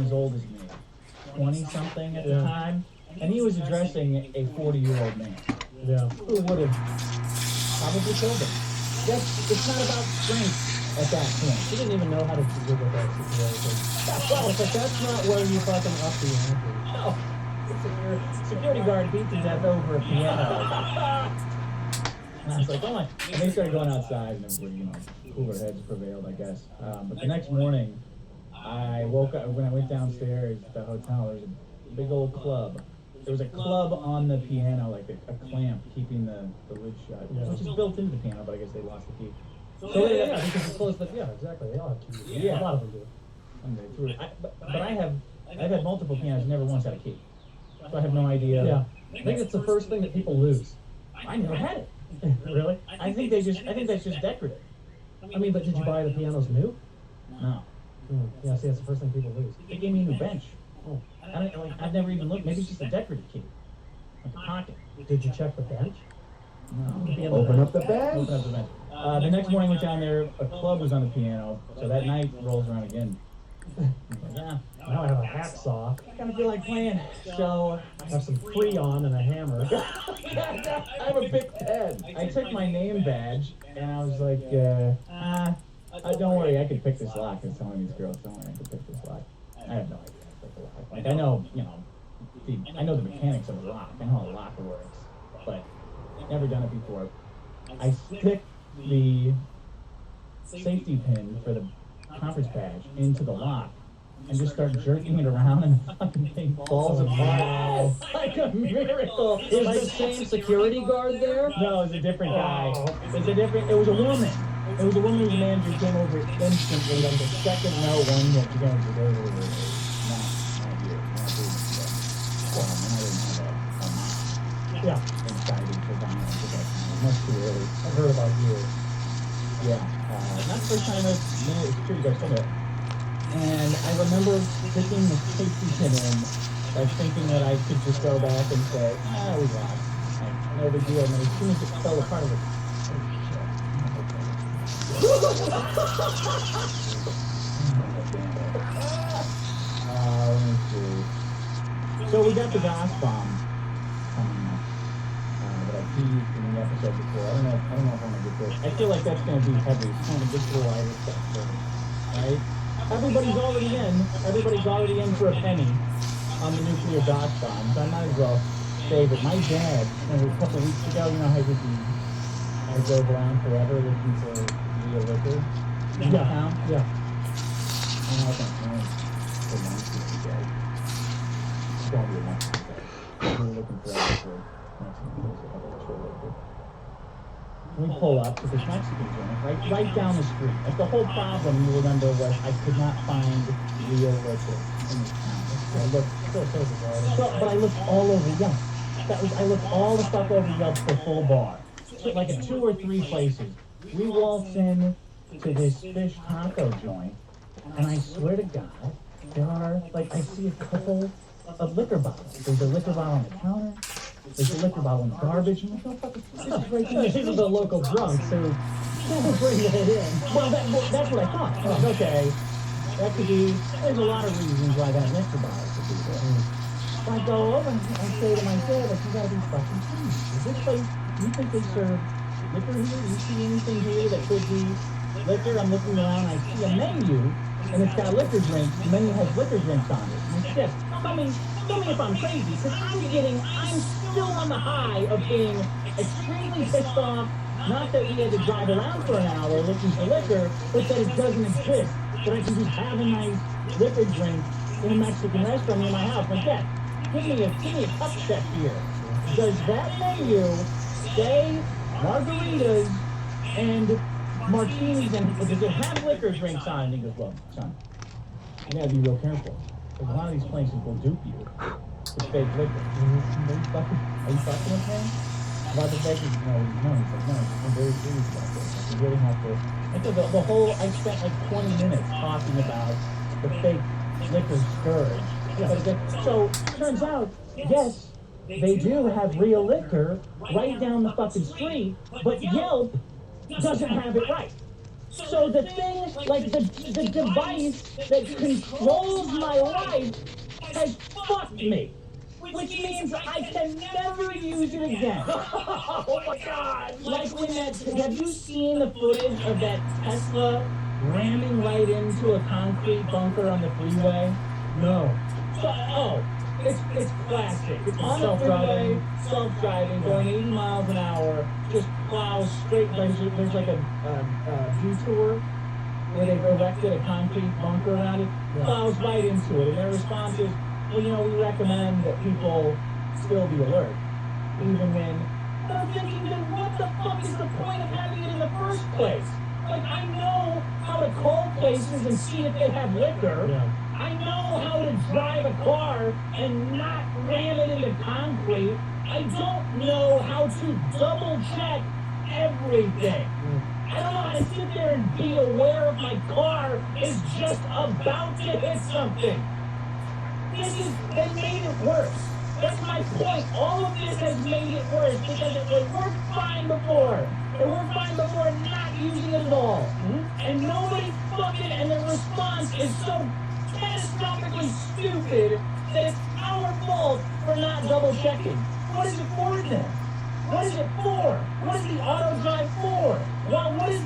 as old as me, 20-something at the time. And he was addressing a 40-year-old man who would have probably killed him. It's not about strength. At that point, She didn't even know how to deal with that situation. well, but that's not where you fucking up the ante. No, the security guard beat to death over a piano. And I was like, oh my! And they started going outside, and everybody, cooler heads prevailed, I guess. But the next morning, I woke up when I went downstairs at the hotel. There was a big old club. There was a club on the piano, like a clamp keeping the lid shut, which is built into the piano, but I guess they lost the key. So yeah, because it's close, but yeah, exactly. They all have keys. Yeah. A lot of them do. But I've had multiple pianos, never once had a key. So I have no idea. Yeah. I think it's the first thing that people lose. I never had it. Really? I think that's just decorative. I mean, but did you buy the pianos new? No. Yeah, see, that's the first thing people lose. They gave me a new bench. Oh. I've never even looked. Maybe it's just a decorative key. Like a pocket. Did you check the bench? No. Open up the bag. Open up the bench. The next morning I went down there, a club was on the piano, so that night rolls around again. Yeah. Now I have a hacksaw. I kind of feel like playing. So I have some Freon and a hammer. I have a big pen. I took my name badge and I was like, don't worry, I could pick this lock. I was telling these girls, don't worry, I could pick this lock. I have no idea how to pick the lock. Like, I know the mechanics of a lock. I know how a lock works, but never done it before. I stick the safety pin for the conference badge into the lock and just start jerking it around and the fucking thing falls apart. Like a miracle. Is the same security guard there? No, it was a different guy. It was a woman. It was a woman whose manager came over instantly on the second no one that you guys were over. Not here. Not here. And I didn't have Yeah. inside into that. Much too early. I've heard about you. Yeah. Not the first time I've made a security guard come up. And I remember sticking the safety pin in, like thinking that I could just go back and say, we lost. Like, no big deal. And then as soon as it fell apart, I was like, let me see. So we got the DOS bomb coming up. That I teased in the episode before. I don't know if I'm gonna get this. I feel like that's gonna be heavy. It's kind of just a little lighter stuff for me. Right? Everybody's already in for a penny on the nuclear DOS bomb, so I might as well save it. My dad, a couple weeks ago, you know how I drove around forever looking for real liquor in town? Yeah. And I was like, for months ago. It's gotta be a month ago. We were looking forever for Mexican liquor. We pull up to this Mexican joint, right down the street. Like the whole problem, you remember, was I could not find real liquor in this town. So I looked, but I looked all over Yelp. I looked all the stuff over Yelp for full bar. So like at 2 or 3 places. We waltz in to this fish taco joint, and I swear to God, there are, like, I see a couple of liquor bottles. There's a liquor bottle on the counter. There's a liquor bottle in the garbage. And I'm like, this is right there. These are the local drunks who bring that in. Well, that's what I thought. I was like, okay, that could be, there's a lot of reasons why that liquor bottle could be there. So I go over and I say to myself, like, you gotta be fucking serious. Is this place, you think they serve liquor here? You see anything here that could be liquor? I'm looking around, I see a menu, and it's got liquor drinks. The menu has liquor drinks on it. And I said, tell me if I'm crazy, because I'm still on the high of being extremely pissed off. Not that we had to drive around for an hour looking for liquor, but that it doesn't exist. That I can just have a nice liquor drink in a Mexican restaurant near my house. Like, yeah, give me a cup check here. Does that menu say margaritas and martinis, and does it have liquor drinks on it? And he goes, well, son, you gotta be real careful. Because a lot of these places will dupe you with fake liquor. Are you fucking with me? About the fake? No, he's like, no, I'm very serious about this. Like, you really have to. And so the whole, I spent like 20 minutes talking about the fake liquor scourge. So, turns out, yes, they do have real liquor right down the fucking street, but Yelp doesn't have it right. So the thing, like the device that controls my life has fucked me. Which means I can never use it again. Oh my god! Like when have you seen the footage of that Tesla ramming right into a concrete bunker on the freeway? No. It's classic. It's on self-driving, going 80 miles an hour, just plows straight. There's like a detour where they've erected a concrete bunker around it, plows right into it, and their response is, well, we recommend that people still be alert, even when. But I'm thinking, then what the fuck is the point of having it in the first place? Like, I know how to call places and see if they have liquor. Yeah. I know how to drive a car and not ram it into concrete. I don't know how to double check everything. I don't know how to sit there and be aware if my car is just about to hit something. They made it worse. That's my point. All of this has made it worse because it worked fine before. It worked fine before not using it at all. And nobody fucking, and the response is so catastrophically stupid that it's our fault for not double checking. What is it for then? What is it for? What is the auto drive for? What is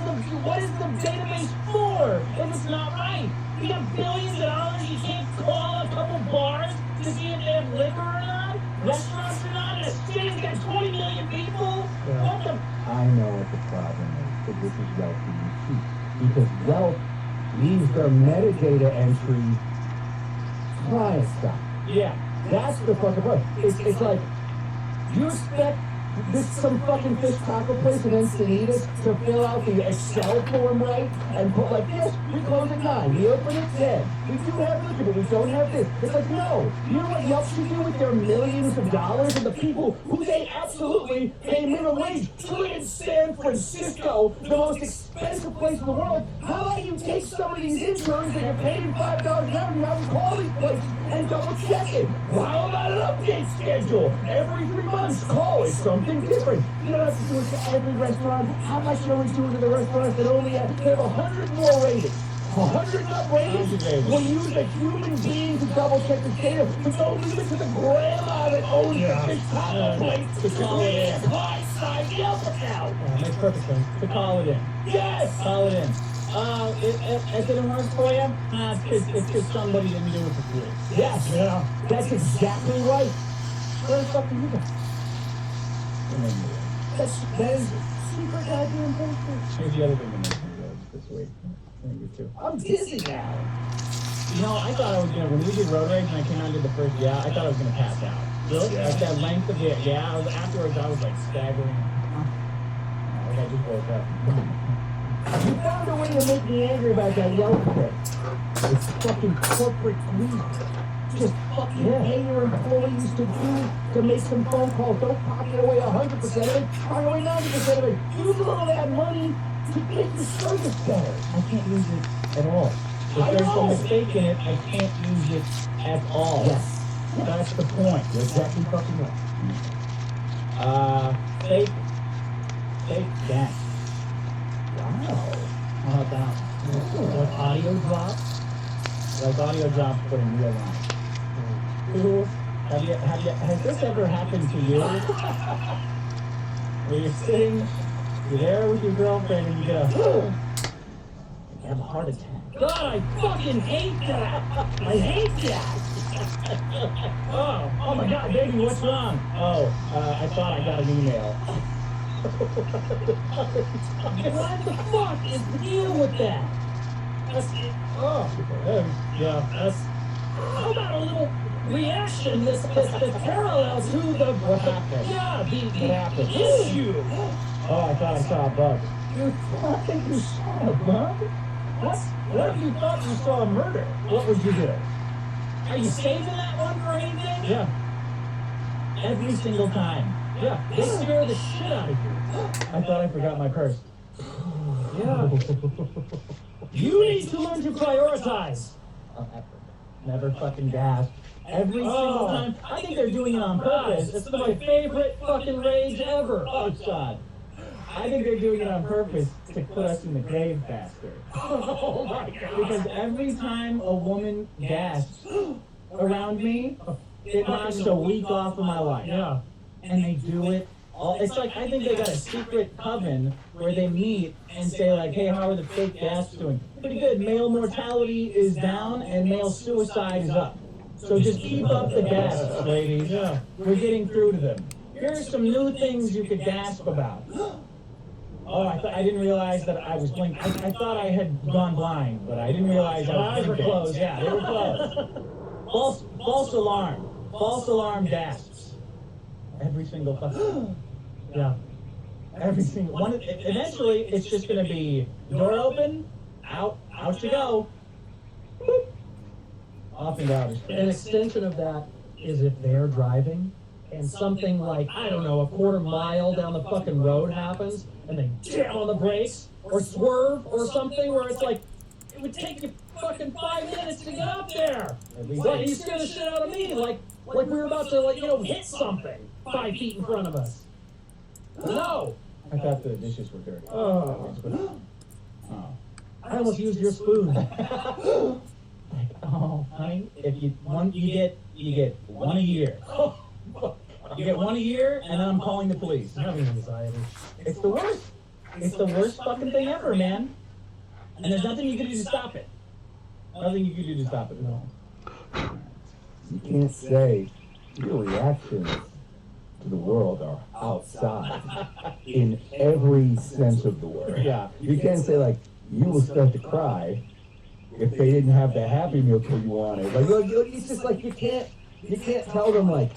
the database for if it's not right? You have billions of dollars, you can't call a couple bars to see if they have liquor or not? Restaurants or not? And a city's got 20 million people? Yeah. What the? I know what the problem is, but this is Yelp being cheap. Because Yelp leaves their metadata entry client stuff. Yeah, that's the fucking problem. It's like, you expect some fucking fish taco place in Encinitas to fill out the Excel form right and put like this, we close at 9, we open at 10, we do have liquor, but we don't have this. It's like, no, you know what Yelp should do with their millions of dollars and the people who they absolutely pay minimum wage to live in San Francisco, the most expensive place in the world? How about you take some of these interns that you're paying $5 an hour, you have them call these places and double check it? How about an update schedule? Every 3 months, call it something different. You don't have to do it to every restaurant. How much you always do it to the restaurants that only have 100 more ratings? 100 up ratings? We'll use a human being to double check the data, but don't leave it to the grandma that owns the fish taco place to call it in. Client-side Yelp account. Makes perfect sense. To call it in. Yes! Call it in. It didn't work for you? It's because somebody didn't do it for free. Yes! Yeah. That's exactly right. Where the fuck are you going? That is super goddamn bullshit. Here's the other thing that makes me good this week. Thank you too. I'm dizzy now. You know, I thought I was gonna, when we did road rage and I came out and did the first, I thought I was gonna pass out. Really? Yeah. Like that length of it, afterwards I was like staggering. Like I just woke up. You found a way to make me angry about that Yelp thing. It's fucking corporate greed. Just fucking pay your employees to make some phone calls. Don't pocket away 100% of it. Pocket away 90% of it. Use a little of that money to make your service better. I can't use it at all. If there's a mistake in it, I can't use it at all. Yes. That's the point. You're exactly fucking right. Fake dance. Wow. How about that? Like audio drops? Like audio drops, but in real life. Has this ever happened to you? Where you're there with your girlfriend and you get you have a heart attack. God, I fucking hate that. I hate that. Oh my God, baby, what's wrong? I thought I got an email. What the fuck is the deal with that? How about a little reaction, this parallel to the What happened? yeah, What happened? the issue. Oh, I thought I saw a bug. You thought you saw a bug? What if you thought you saw a murder? What would you do? Are you saving that one for anything? Yeah. Every single time. Yeah. They scare the shit out of you. I thought I forgot my purse. Yeah. You need to learn to prioritize. Never fucking gas. Every single time. I think they're doing it on purpose. It's my favorite fucking rage ever. Oh, God. I think they're doing it on purpose to put us in the grave faster. Oh my god. Because every time a woman gasps around me, it knocks a week off of my life. Yeah. And they do it all. It's like, I think they got a secret coven where they meet and say like, hey, how are the fake gasps doing? Pretty good. Male mortality is down and male suicide is up. So just keep up the gasps, ladies. Yeah. We're getting through to them. Here's some new things you could gasp about. Oh, I didn't realize that I was blinking. I thought I had gone blind, but I didn't realize My eyes were closed. Yeah, they were closed. False alarm. False alarm gasps. Every single fucking. Yeah. Every single one. Eventually, it's just gonna be door open, out you go. Boop. Off into outer space. An extension of that is if they're driving and something like, I don't know, a quarter mile down the fucking road happens and they jam on the brakes or swerve or something where it's like, it would take you fucking 5 minutes to get up there. But he scared the shit out of me, like we were about to, hit something 5 feet in front of us. No! I thought the dishes were dirty. Oh. Oh. I almost used your spoon. Like, oh, honey, if you get one a year. You get one a year, and then I'm calling the police. I'm having anxiety. It's the worst. It's the worst fucking thing ever, man. And there's nothing you can do to stop it. Nothing you can do to stop it at all. You can't say your reactions to the world are outside in every sense of the word. Yeah. You can't say like you will start to cry if they didn't have the Happy Meal kit you wanted. Like it's just like you can't tell them like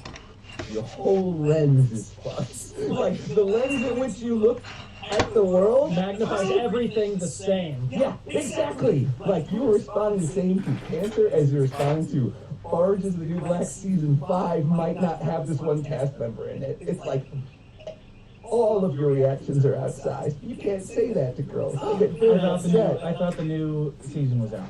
your whole lens is fucked. Like the lens in which you look at the world Magnifies everything the same. Yeah, exactly. Like you were responding the same to cancer as you're responding to Orange is the New Black season 5 might not have this one cast member in it. It's like all of your reactions are outside. You can't say that to girls. They get very upset. I thought the new season was out.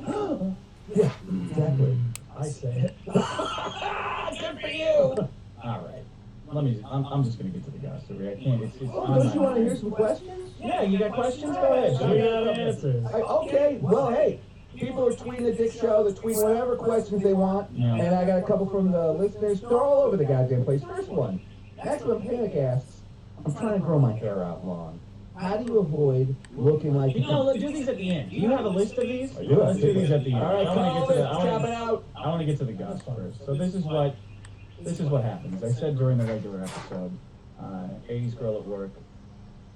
Yeah, exactly. I say it. Good for you. All right. I'm just gonna get to the gossip. I can't. It's Oh, don't you want to hear some questions? Yeah, you got questions? Go ahead. We got answers. Okay, well, hey, people are tweeting the Dick Show, they're tweeting whatever questions they want, Yeah. and I got a couple from the listeners. They're all over the goddamn place. First one, Maximum Panic asks, I'm trying to grow my hair out long. How do you avoid looking like Let's do these at the end. Do you have a list of these? I do. Let's do these at the end. All right, I want to get to the. tap it out. I want to get to the gossip first. So this is what happens. I said during the regular episode, 80s girl at work.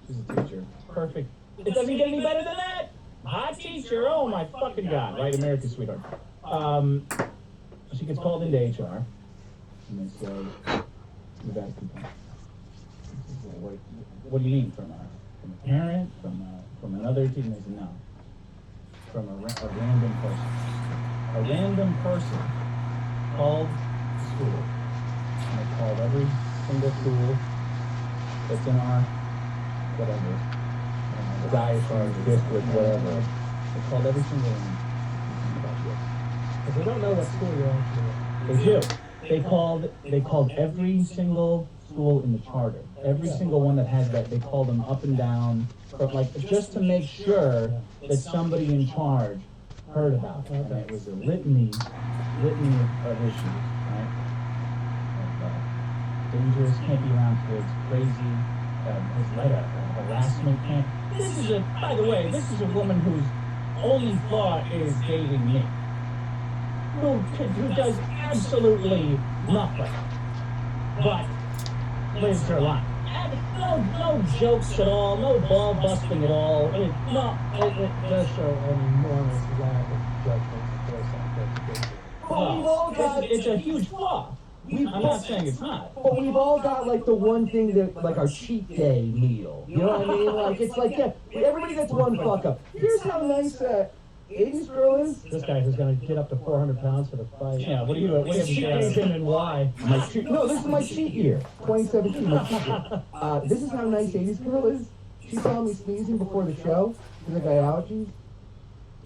She's a teacher. Perfect. It doesn't get any better than that. Hot teacher. Oh my fucking god. Right, America's sweetheart. She gets called into HR, and they say, "We've had a complaint." What do you mean from a parent, from another teacher? And they said no. From a random person. A random person called the school. And they called every single school that's in our whatever. diocese, district, whatever. They called every single one. About this. Because we don't know what school you're actually at. They do. They called every single school in the charter. Every single one that has that, they called them up and down, but like just to make sure that somebody in charge heard about it. And it was a litany of issues, right? Of, dangerous, can't be around kids, crazy, has led a harassment camp. By the way, this is a woman whose only flaw is dating me. Who does absolutely nothing but lives her life. No jokes at all, no ball busting at all. It does show an enormous lack of judgment and foresight. But we've all got, It's a huge flaw. I'm not saying it's not. but we've all got like the one thing that, like our cheat day meal. You know what I mean? Like it's like, yeah, everybody gets one fuck up. Here's how nice 80s girl is. This guy who's gonna get up to 400 pounds for the fight. Yeah, what do you have to say? And why? No, this is my cheat year. 2017, my cheat year. This is how nice 80s girl is. She saw me sneezing before the show because I got allergies.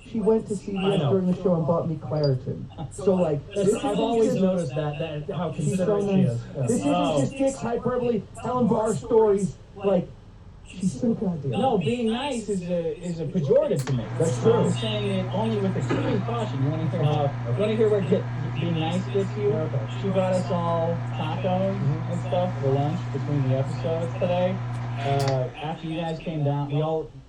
She went to CVS during the show and bought me Claritin. So like, I've always noticed that how she's so considerate she nice. is. This isn't just Dick's hyperbole, Helen Barr stories. Like, she's so goddamn. No, being nice is a pejorative to me. That's true. I'm saying it only with extreme caution. You want to hear where being nice gets you? Okay. She got us all tacos and stuff for lunch between the episodes today. After you guys came down,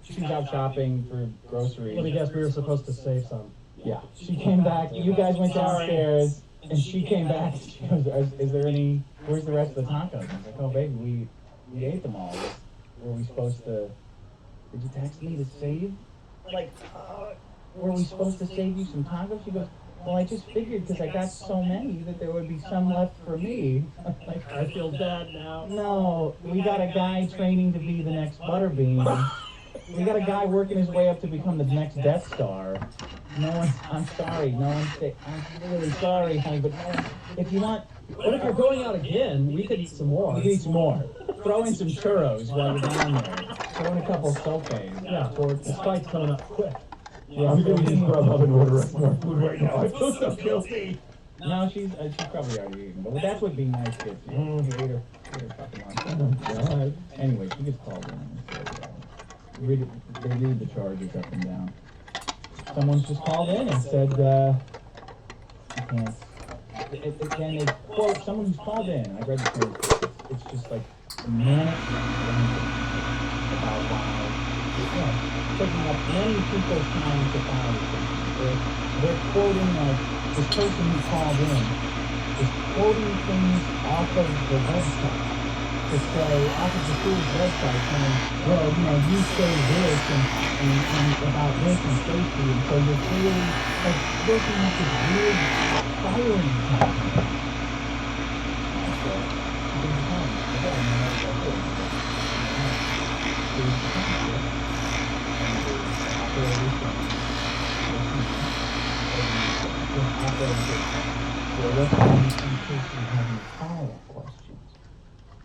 she was out shopping for groceries. Let me guess, we were supposed to save some. Yeah. She came back. You guys went downstairs, and she came back. And she goes, "Is there any? Where's the rest of the tacos?" I was like, "Oh, baby, we ate them all. Were we supposed to? Did you text me to save? Like, were we supposed to save you some tacos?" She goes, "Well, I just figured because I got so many that there would be some left for me." Like, I feel bad now. no, we got a guy training to be the next Butterbean. We got a guy working his way up to become the next Death Star. I'm sorry, I'm really sorry, honey, but no one, if you want, What if you're going out again? We could eat some more. we need some more. Throw in some churros while you're down there. Throw in a couple of sulfates. Yeah, this fight's coming up quick. Yeah, I'm gonna just grab up and order us more food right now. I feel so guilty. no, she's probably already eaten, but that's what being nice gets you. You ate her fucking lunch. God. Anyway, she gets called in. So, they read the charges up and down. Someone's just called in and said, you can't. Again, they quote someone who's called in. I read the transcript. It's just like manic about why, taking up many people's time to file things. They're quoting like this person who called in is quoting things off of the website. To say, off of the school's website, saying, well, you say this and about this and safety, and so you're clearly like working up this weird firing pattern.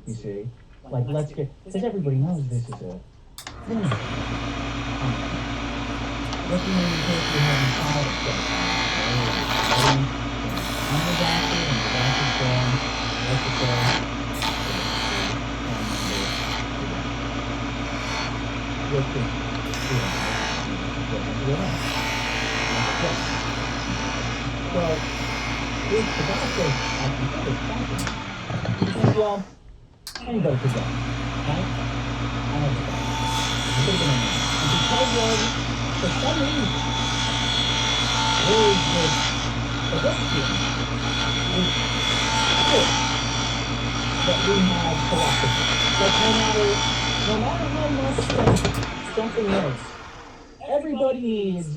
You see? Like, let's get, because everybody knows this is a thing. What's the name in case we haven't filed a question? I'm the doctor, and the doctor's gone. What's it called? Well, if the doctor actually said something, well, anybody could go, right? I know the guy. It could have been anyone. And because of, for some reason, there is this addiction, this spirit that we have collectively. Like no matter how much something is, everybody needs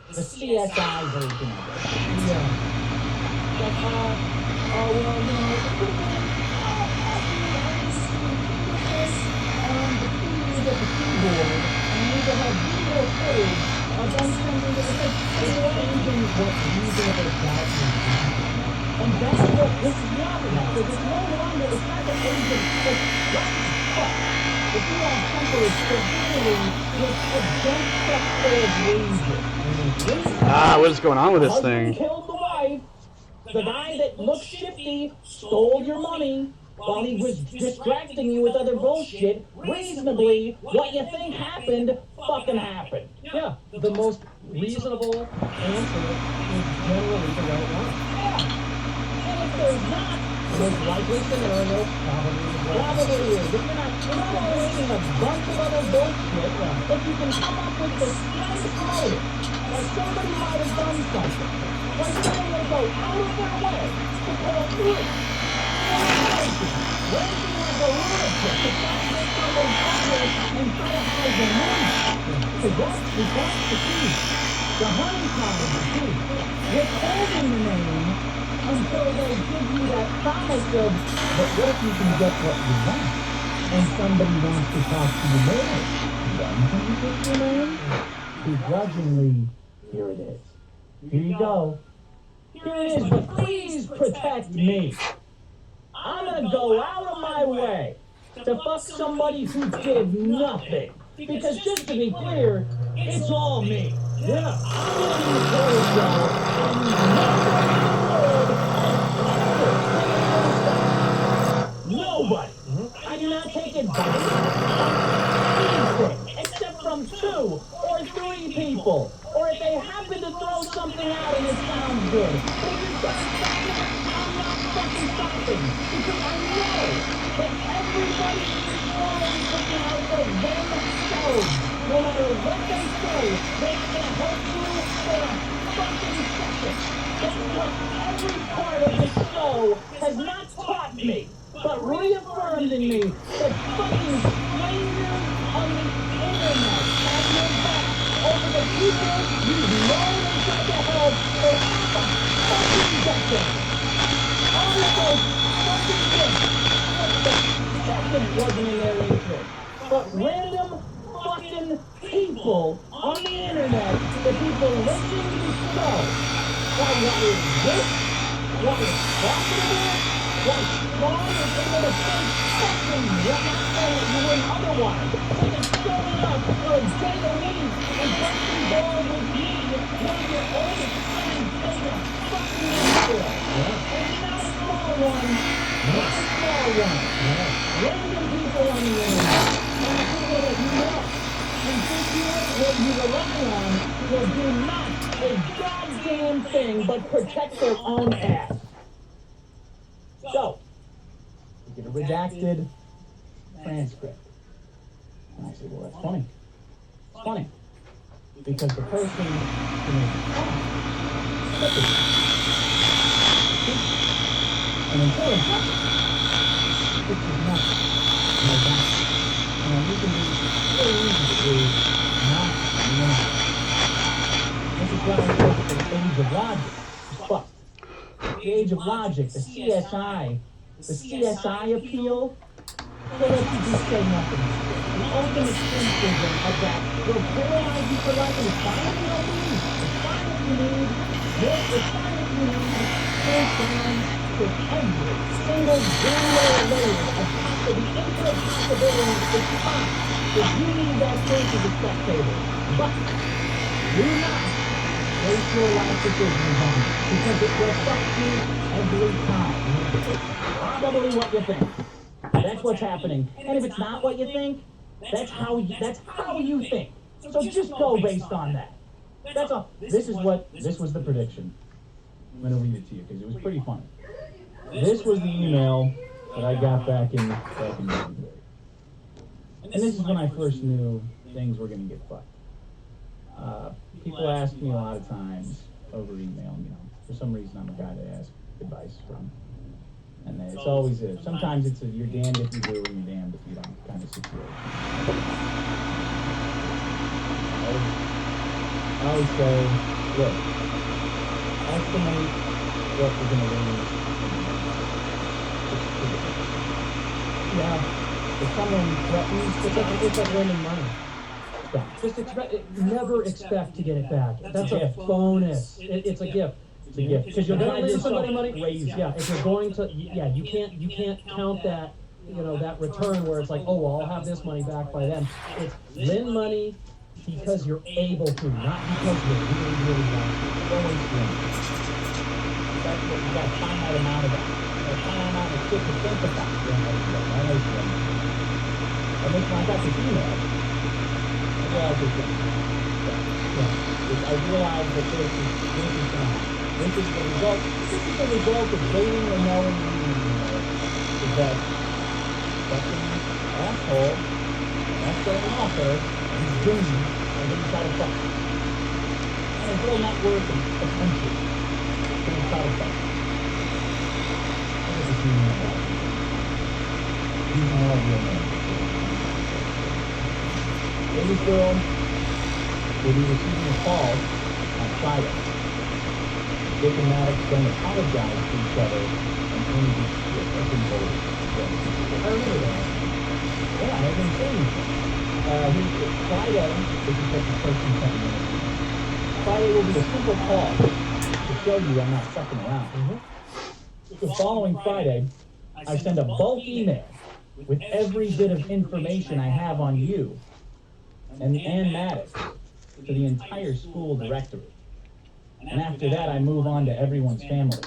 the CSI version of it. Yeah. Like, well, at the keyboard, and we can have video footage of them something that is changing what reasonable doubt is. And that's what this is not about. Because it's no longer, it's not the agent, it's what the fuck. The female temper is severely against sex wages. What is going on with this thing? Killed the wife. The guy that looked shifty stole your money. While he was distracting you with other bullshit, reasonably, what you think happened, fucking happened. Yeah, the most reasonable answer is generally the right one. Yeah. And if there's not, The most likely scenario probably is right. probably is. If you're not raising a bunch of other bullshit, but you can come up with the slightest motive, like somebody might have done something. Like somebody will go out of their way to call through. Raising like a lunatic to try to make someone public and criticize their money. Because that's the key. The honeycomb is the key. Withholding the name until they give you that promise of, but what if you can get what you want? And somebody wants to talk to you later. Then can you get your name? Begrudgingly, here it is. Here you go. Here it is, but please protect me. I'm gonna go out of my way to fuck somebody who did nothing. Because just to be clear, it's all me. Yeah, I'm in the show, and nobody. I do not take advice from anything except from 2 or 3 people. Or if they happen to throw something out and it sounds good. But if it doesn't sound good, I'm not fucking stopping. Because I know that everybody is always looking out for themselves. No matter what they say, they're not gonna help you for a fucking second. That's what every part of this show has not taught me, but reaffirmed in me that fucking strangers on the internet have your back over the people you've known and tried to help for half a fucking decade. All of those fucking things. The second wasn't in their interest. But random fucking people on the internet, the people listening to the show, why is this? What is profitable? What's strong is able to say something you're not saying that you wouldn't otherwise. Such as showing up for a day a week and busting balls with me, one of your oldest friends, saying a fucking answer. And not a small one. Not a small one. Random people on the internet. And the people that you know. And think what you rely on will do not a goddamn thing but protect their own ass. So, you get a redacted transcript. And I say, well, that's funny. It's funny. Because the person who made the comment, and until it's not, this is nothing. No doubt. You can be very easy to do not nothing. This is why I look at the age of logic. But the age of logic, the CSI appeal, will let you just say nothing. The ultimate cynicism of that will paralyze you for life, and it's fine if you don't believe. It's fine if you need. It's fine if you need. It's fine for every single granular layer of the infinite possibilities. It's fine if you need that space as a spectator. But do not waste your life decisions on it, because it will fuck you every time. It's probably what you think. That's what's happening. And if it's not what you think, that's how you think. So just go based on that. That's all. This was the prediction. I'm gonna read it to you because it was pretty funny. This was the email that I got back in January. And this is when I first knew things were gonna get fucked. People ask me a lot of times over email, for some reason I'm a guy to ask advice from. And it's always sometimes it's a you're damned if you do and you're damned if you don't kind of situation. I always say, look, estimate what you're going to lose. Yeah, if someone threatens, it's like winning money. Never expect to get it back. That's a bonus. It's a gift. It's a gift. Because you're going to lend somebody money. Yeah, if you're going to, you can't count that, that return where it's like, oh, well, I'll have this money back by then. It's lend money because you're able to, not because you really want to. Always win. That's what you got to find that amount of that. You find that amount of shit to think about. Always win. And then when I got this email, I realized that this is This is the result of dating or knowing is that fucking asshole, that's an author, he's doing and then try to fuck. And it's really not worth attention. Then try to fuck. What is this meaning about? These are all real names. This girl will be receiving a call on Friday. Dick and Maddox then apologized to each other and ended the shit. That's in bold. I remember that. Yeah, I haven't changed. Friday, this is just the first and second minute. Friday will be a simple call to show you I'm not fucking around. The following Friday, I send a bulk email with every bit of information I have on you and Ann Maddox to the entire school directory. And after that, I move on to everyone's family.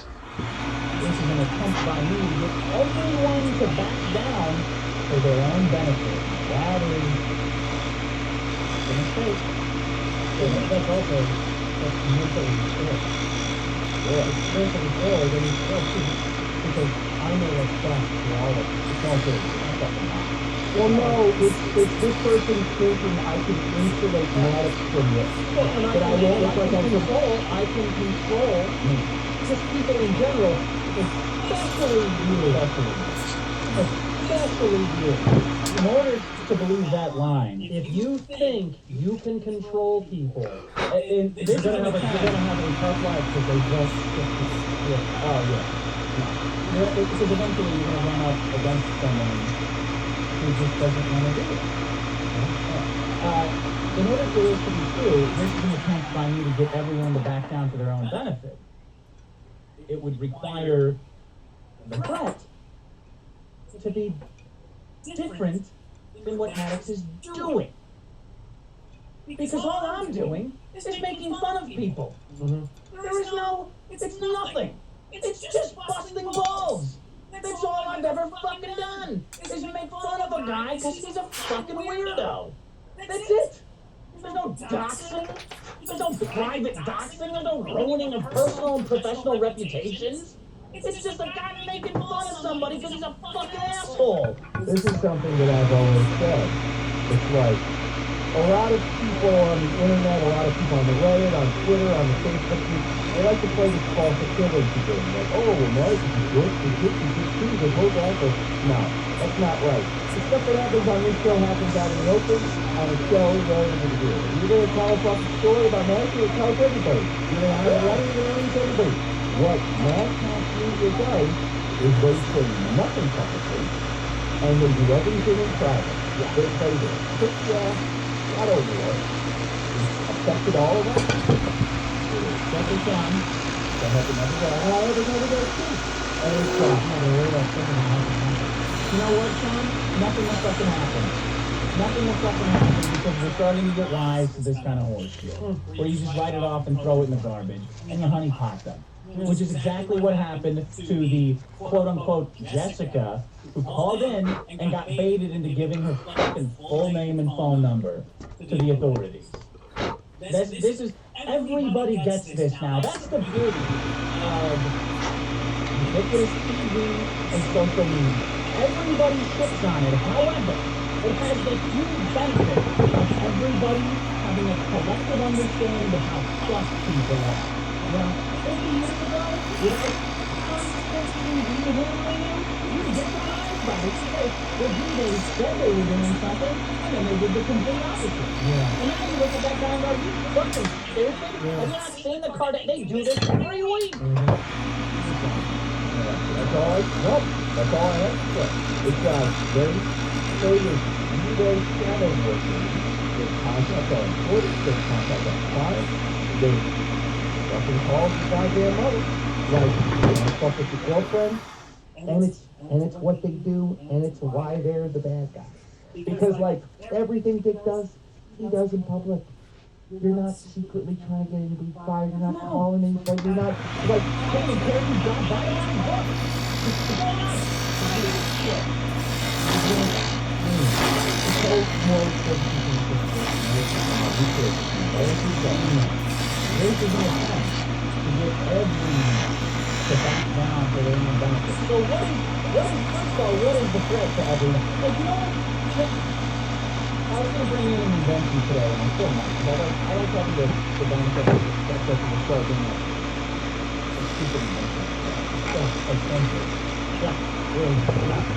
This is an attempt by me to get everyone to back down for their own benefit. That is a mistake. That's also mentally ill. Yeah, it's mentally ill, then it's ill too. Because I know what's best for all of us. It's all good. It's not fucking wrong. Well, no, it's this person thinking I can insulate Maddox from this. And But I won't look like I'm I can control just people in general, especially you. Especially you. In order to believe that line, If you think you can control people, and this is you're gonna have a tough life because they don't. Oh, yeah. Because eventually you're going to run up against someone who just doesn't want to do it. In order for this to be true, this is an attempt by me to get everyone to back down to their own benefit. It would require the threat to be different than what Maddox is doing. Because all I'm doing is making fun of people. There is no, it's nothing. It's just busting balls. That's all I've ever fucking done, is make fun of a guy because he's a fucking weirdo. That's it. There's no doxing. There's no private doxing. There's no ruining of personal and professional reputations. It's just a guy making fun of somebody because he's a fucking asshole. This is something that I've always said. It's like a lot of people on the internet, a lot of people on the Reddit, on Twitter, on the Facebook group, they like to play this false equivalency game. Like, oh, well, Mark, is good, they're both assholes. No, that's not right. The stuff that happens on this show happens out in the open, on a show, wherever you do it. You're going to tell a fucking story about Mark, you're going to tell it to everybody. You're going to have a letter, you're going to release everybody. What Mark usually does is they say nothing publicly, and they do everything in private. They say this. But, not over there. Affected all of us. Second time, They have another guy. And I have another guy too. And it's you know what, Sean? Nothing will fucking happen. Nothing will fucking happen because we're starting to get wise to this kind of horse shit. Where you just write it off and throw it in the garbage, and you honeypot them. Which is exactly what happened to the quote-unquote Jessica who called in and got baited into giving her fucking full name and phone number to the authorities. This is, everybody gets this now. That's the beauty of ubiquitous TV and social media. Everybody sits on it. However, it has the huge benefit of everybody having a collective understanding of how trust people are. You know, 50 years ago, without constantly re-handling you would get surprised by it. They said they were doing something, and then they did the complete opposite. Yeah. And now you look at that guy and go, you fucking stupid. Have you not seen the card? They do this every week. That's all I, nope, that's all I have to say. It's very serious, very shadow working. There's contact on Twitter, there's contact on clients, there's fucking calls your goddamn mother. Like, you know, fuck with your girlfriend. And it's what they do, and it's why they're the bad guys. Because, like, everything Dick does, he does in public. You're not secretly trying to get anybody fired. You're not calling anybody. You're not, like, taking care of your job. Buy your own book. What's going on? It's so more important This is an attempt to get everyone to back down for their own benefit. So what is the threat to everyone? Like, you know what? I was going to bring in an invention today, and I'm still not, because I like having the benefit of the show being a stupid invention. Yeah, expensive. Yeah, really.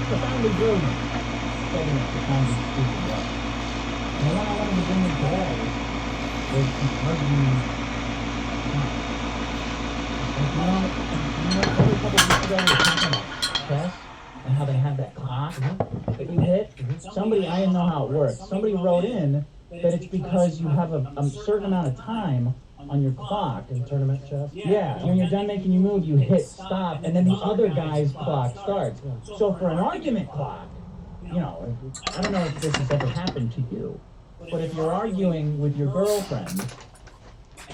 Profoundly brilliant. Saying it's profoundly stupid, yeah. And the one I wanted to bring in today was the argument. Every couple of weeks ago we were talking about chess and how they have that clock that you hit. Somebody, I didn't know how it works. Somebody wrote in that it's because you have a certain amount of time on your clock. In tournament chess? Yeah, when you're done making your move, you hit stop, and then the other guy's clock starts. So for an argument clock, you know, I don't know if this has ever happened to you, but if you're arguing with your girlfriend,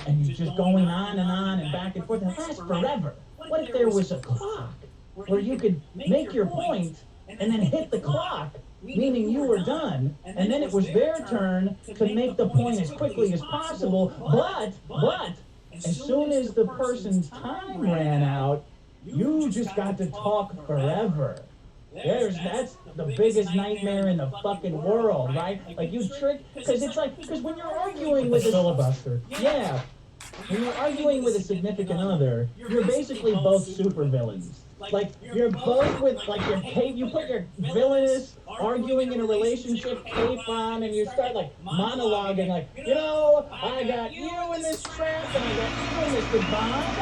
and you're just going on and back and forth, and it lasts forever. What if there was a clock where you could make your point and then hit the clock, meaning you were done, and then it was their turn to make the point as quickly as possible, but as soon as the person's time ran out, you just got to talk forever. That's the biggest nightmare in the fucking world, right? Like you trick, because when you're arguing with a filibuster. yeah, when you're arguing with a significant other, you're basically both supervillains. Like you're both with like your cape. You put your villainous arguing in a relationship cape on, and you start like monologuing, like, you know, I got you in this trap, and I got you in this Mr. Bond.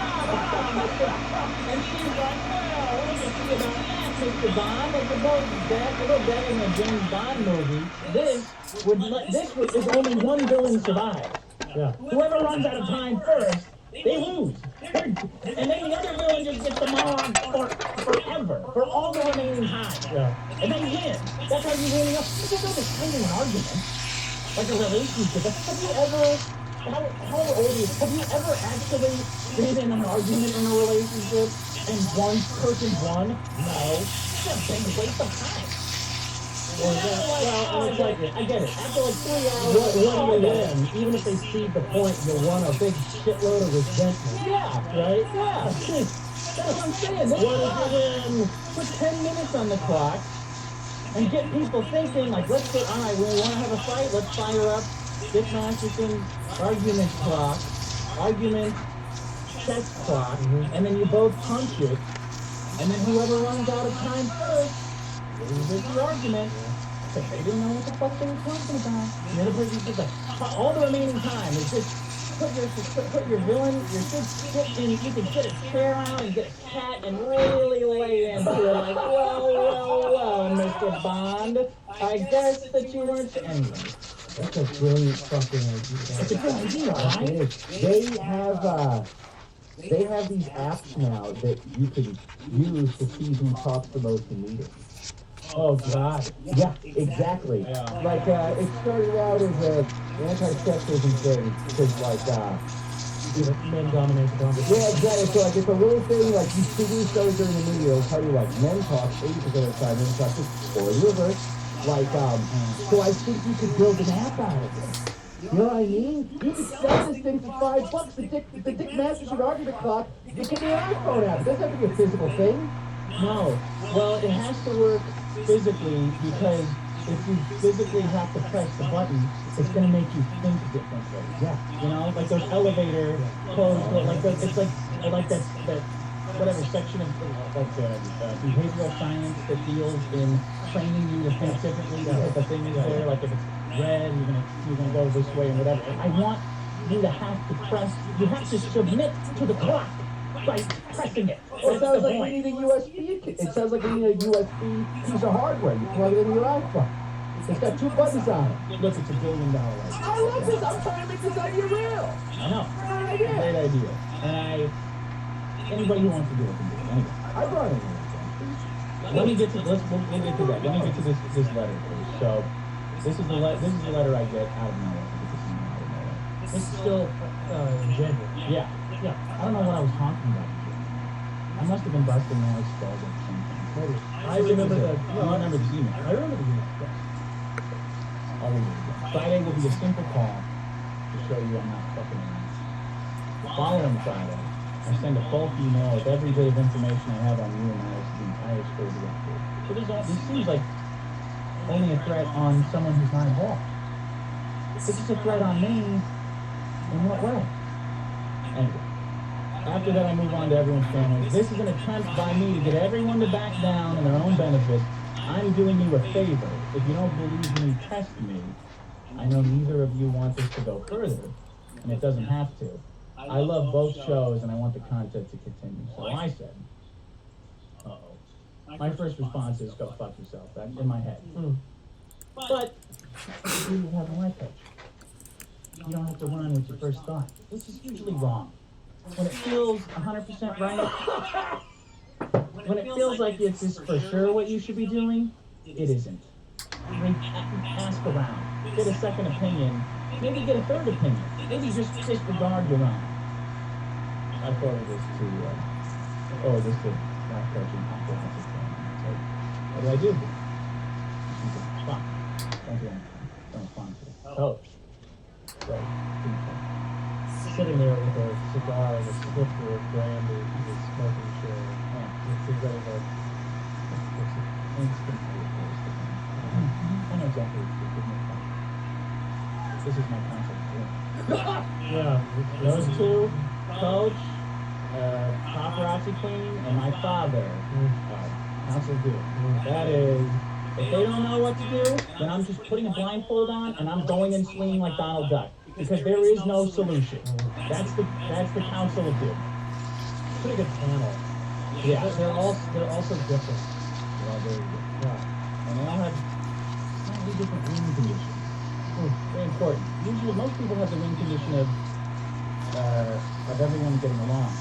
And she's like, well, what do you think about that, Mr. Bond? Like we're both dead. We're both dead in a James Bond movie. This is only one villain survive. Yeah. Whoever runs out of time first, they lose. And then the other villain just gets the monologue forever, for all the remaining time. Yeah. And then you win. That's how you win. You just don't just end an argument. Like a relationship. Have you ever, how old are you? Have you ever actually been in an argument in a relationship and one person won? No. It's a big waste of time. Well, and it's like, I get it. After like 3 hours, when you win, even if they cede the point, you'll run a big shitload of resentment. yeah, Right? yeah. That's what I'm saying. This What clock, if you win? put 10 minutes on the clock and get people thinking, like, let's get, all right, we want to have a fight, let's fire up Dick Masterson's argument clock, argument chess clock, and then you both punch it, and then whoever runs out of time first loses the argument. But they didn't know what the fuck they were talking about. The other person's just like, all the remaining time is just put your villain, your sit in, you can get a chair out and get a cat and really lay into it like, well, Mr. Bond, I guess that you weren't, anyway. That's a brilliant fucking idea. It's a good idea, right? It is. They have these apps now that you can use to see who talks the most in meetings. Oh, God. Yeah, exactly. Yeah. Like, it started out as an anti-sexism thing, because, like, Men dominate the conversation. yeah, exactly. So, like, it's a little thing, like, you see who started during the meeting, it'll tell you, like, men talk 80% of the time, women talk 60%, or the reverse. Like, so I think you could build an app out of it. You know what I mean? You could sell this thing for $5. The Dick Masterson argument clock, it could be an iPhone app. It doesn't have to be a physical thing. No. Well, it has to work physically, because if you physically have to press the button, it's going to make you think differently. Yeah. You know, like those elevator codes, it's like that whatever section of behavioral science that deals in training you to think differently. If the thing is there, like if it's red, you're gonna go this way and whatever. I want you to have to press. You have to submit to the clock by pressing it. Well, it That's sounds the like point. we need a USB. It sounds like we need a USB piece of hardware. You plug it into your iPhone. It's got 2 buttons on it. Look, it's $1 billion idea. I love this. I'm trying to make this idea real. I know. Great idea. Great idea. And anybody who wants to do it can do it. Anyway. I brought it in. Let me get to we'll get to that. Let me get to this letter first. So this is the letter I get out of nowhere. This is still January. Yeah. I don't know what I was talking about. I must have been busting my skulls at some point. I remember the. You remember the email? I remember the email. Yes. I'll read it again. Friday will be a simple call to show you I'm not fucking around. The following Friday, I send a bulk email with every bit of information I have on you and I to the entire school director. So this seems like only a threat on someone who's not involved. This is a threat on me. In what way? Anyway, after that I move on to everyone's families. This is an attempt by me to get everyone to back down in their own benefit. I'm doing you a favor. If you don't believe me, test me. I know neither of you want this to go further, and it doesn't have to. I love both shows and I want the content to continue. So I said, my first response is go fuck yourself. That's in my head. But you have a life coach. You don't have to run with your first thought, which is usually wrong. When it feels 100% right, when it feels like it's just for sure what you should be doing, it isn't. I mean, ask around, get a second opinion, maybe get a third opinion, maybe just disregard your own. I forwarded this to life coaching comprehensive training. So, what do I do? She said, fuck, don't do anything, don't respond to it. Coach. So, Sitting there with a cigar and a snifter of brandy in his smoking chair. It's a very like, instantly opposed to him. I know exactly what you're doing. This is my concept. yeah, Those two, coach, paparazzi queen, and my father, counsel good. That is, if they don't know what to do, then I'm just putting a blindfold on and I'm going and swinging like Donald Duck. Because there is no solution. That's the counsel of good. pretty good panel. Yeah. They're also different. They're all very good. Yeah. And they all have slightly different wing conditions. Very important. Usually, most people have the wing condition of everyone getting along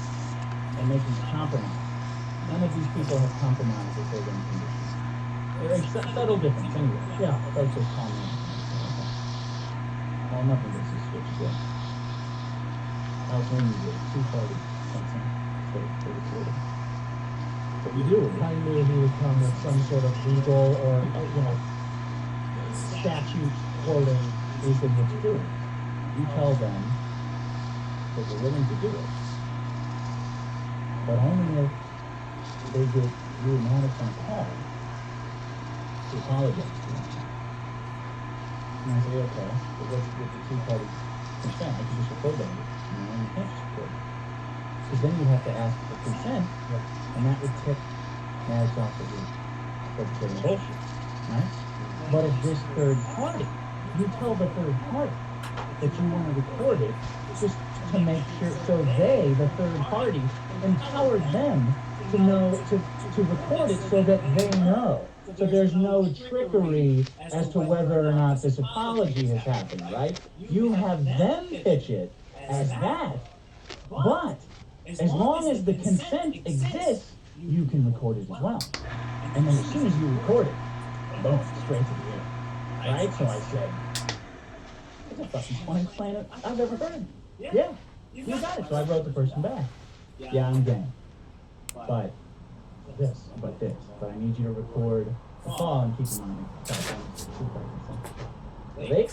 and making a compromise. None of these people have compromised with their wing condition. There is a subtle difference anyway. Yeah. Folks just call me. Well, nothing gets you switched in. I was when you did two-party consent. But you do. I knew he would come with some sort of legal or, statute quoting. Is that what you're doing? You tell them that you're willing to do it, but only if they get you and Alex on call to apologize to them. And I say, okay, but what's with the two-party consent? I can just record that. You can't just record it. Because then you have to ask for consent, and that would tip Maddox off that you're perpetrating bullshit, right? But if this third party, you tell the third party that you want to record it just to make sure, so they, the third party, empower them to know, to record it so that they know. So there's no trickery as to whether or not this apology has happened, right? You have them pitch it as that, but as long as the consent exists, you can record it as well. And then as soon as you record it, boom, straight to the air. Right? So I said, it's the fucking funniest plan I've ever heard. Yeah, you got it. So I wrote the person back. Yeah, I'm game. But I need you to record the call and keep in mind. Ready?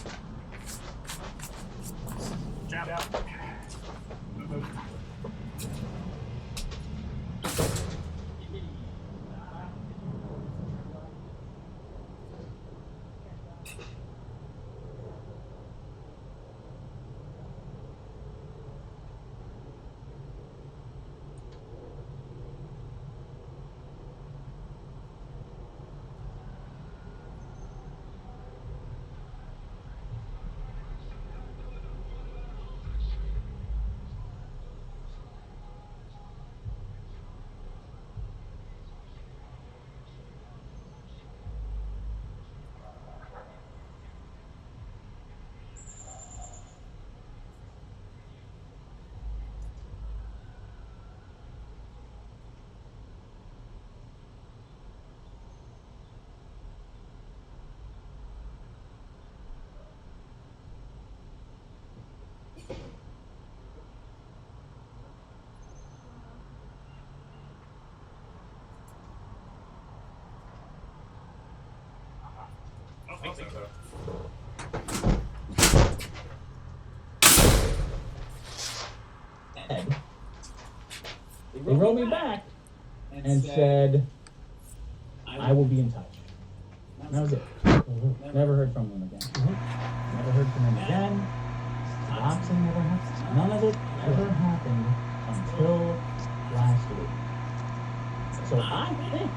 I don't think so. They wrote me back and said, I will be in touch. And that was it. Never heard from them again. Never heard from them again. Boxing never happened. None of it ever happened until last week. So I think,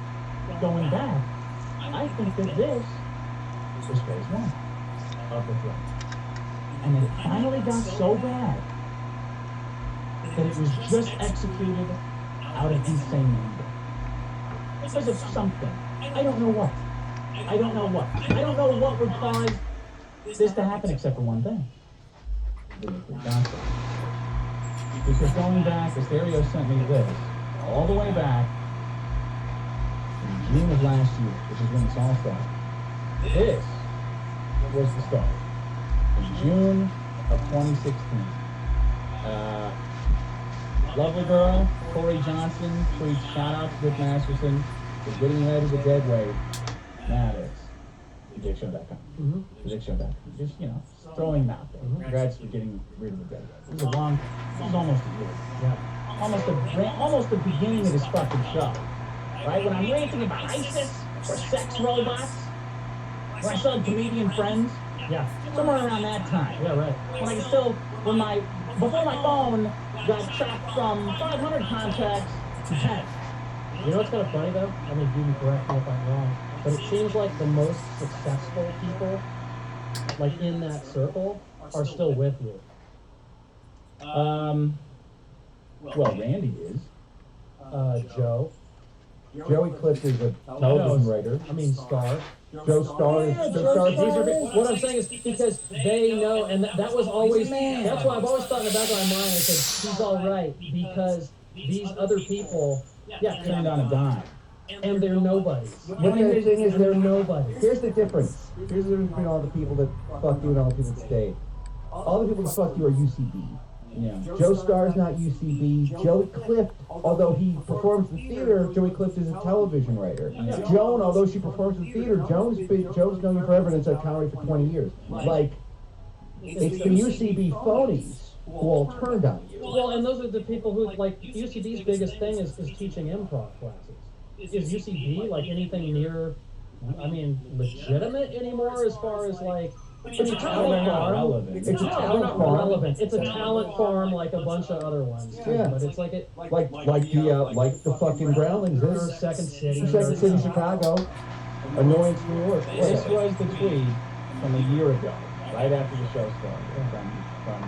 going back, I think that this was phase one of the threat. And it finally got so bad that it was just executed out of insane anger. Because of something. I don't know what. I don't know what. I don't know what would cause this to happen except for one thing. Johnson. Because going back, Asterio sent me this, all the way back in June of last year, which is when this all started. This was the start. In June of 2016. Lovely girl, Corey Johnson, tweets, shout out to Dick Masterson for getting rid of the dead weight. Maddox. DickShow.com. DickShow.com. Just, throwing them out there. Congrats for getting rid of the dead weight. This is almost a year. Yeah. Almost the beginning of this fucking show. Right? When I'm ranting about ISIS or sex robots, when I still had comedian friends. Yeah. Somewhere around that time. Yeah, right. Before my phone got chopped from 500 contacts to 10. You know what's kind of funny though? I mean, you can correct me if I'm wrong, but it seems like the most successful people, like in that circle, are still with you. Well, Randy is. Joe. Joey Clift is a television writer. I mean, Star. Joe Starr is What I'm saying is because they know, and that was always, that's why I've always thought in the back of my mind, I said, he's all right, because these other people, turned on a dime. and they're nobodies. But the thing is, They're nobodies. here's the difference. Here's the difference between all the people that fuck you and all the people that stay. All the people that fuck you are UCB. Yeah. Joe Starr's not UCB. Joey Clift, although he performs in theater, Joey Clift is a television writer. Joan, although she performs in theater, Joe's known you forever and has done comedy for 20 years. Like, it's the UCB phonies who all turned on you. Well, and those are the people who, like, UCB's biggest thing is teaching improv classes. Is UCB, like, anything near, legitimate anymore as far as, like, it's a talent farm. It's a talent farm. It's a talent farm like a bunch of other ones. Too. Yeah. But it's like it. Like the fucking Groundlings Or is. Second City. Second City, Chicago. Annoyance, New York. This was the tweet from a year ago, right after the show started, from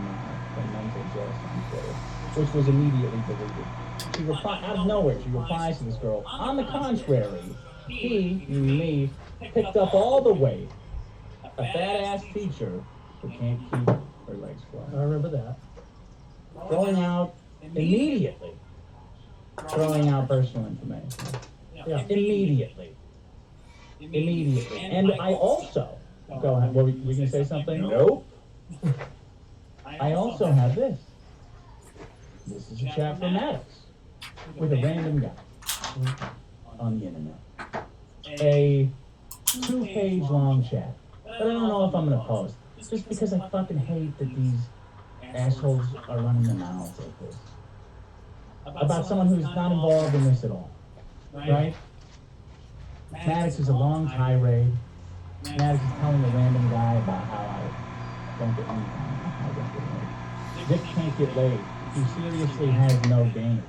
Mental Jess on Twitter, which was immediately deleted. She replied out of nowhere. She replies to this girl. On the contrary, me, picked up all the weight. A fat-ass teacher who can't keep her legs flat. I remember that. Throwing out immediately. Throwing out personal information. Yeah. Immediately. And I also, go ahead, were you going to say something? Nope. I also have this. This is a chat from Maddox with a random guy on the internet. A 2-page long chat. But I don't know if I'm going to post. Just because I fucking hate that these assholes are running their mouths like this. About someone who's not involved in this at all. Right? Maddox is a long tirade. Maddox is telling a random guy about how I don't get laid. Dick can't get laid. He seriously has no game.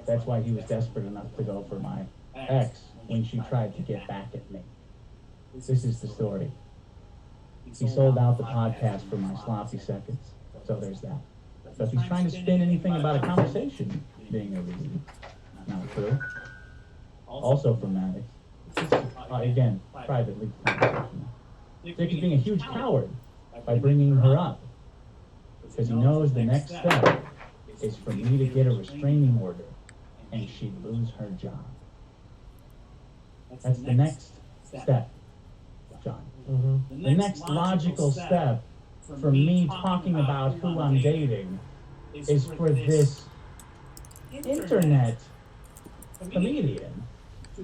That's why he was desperate enough to go for my ex when she tried to get back at me. This is the story. He sold out the podcast for my sloppy seconds. So there's that. So if he's trying to spin anything about a conversation being a reason, not true. Also from Maddox. Again, privately. Dick is being a huge coward by bringing her up. Because he knows the next step is for me to get a restraining order and she'd lose her job. That's the next step, John. Mm-hmm. The next logical step for me talking about who I'm dating is for this internet comedian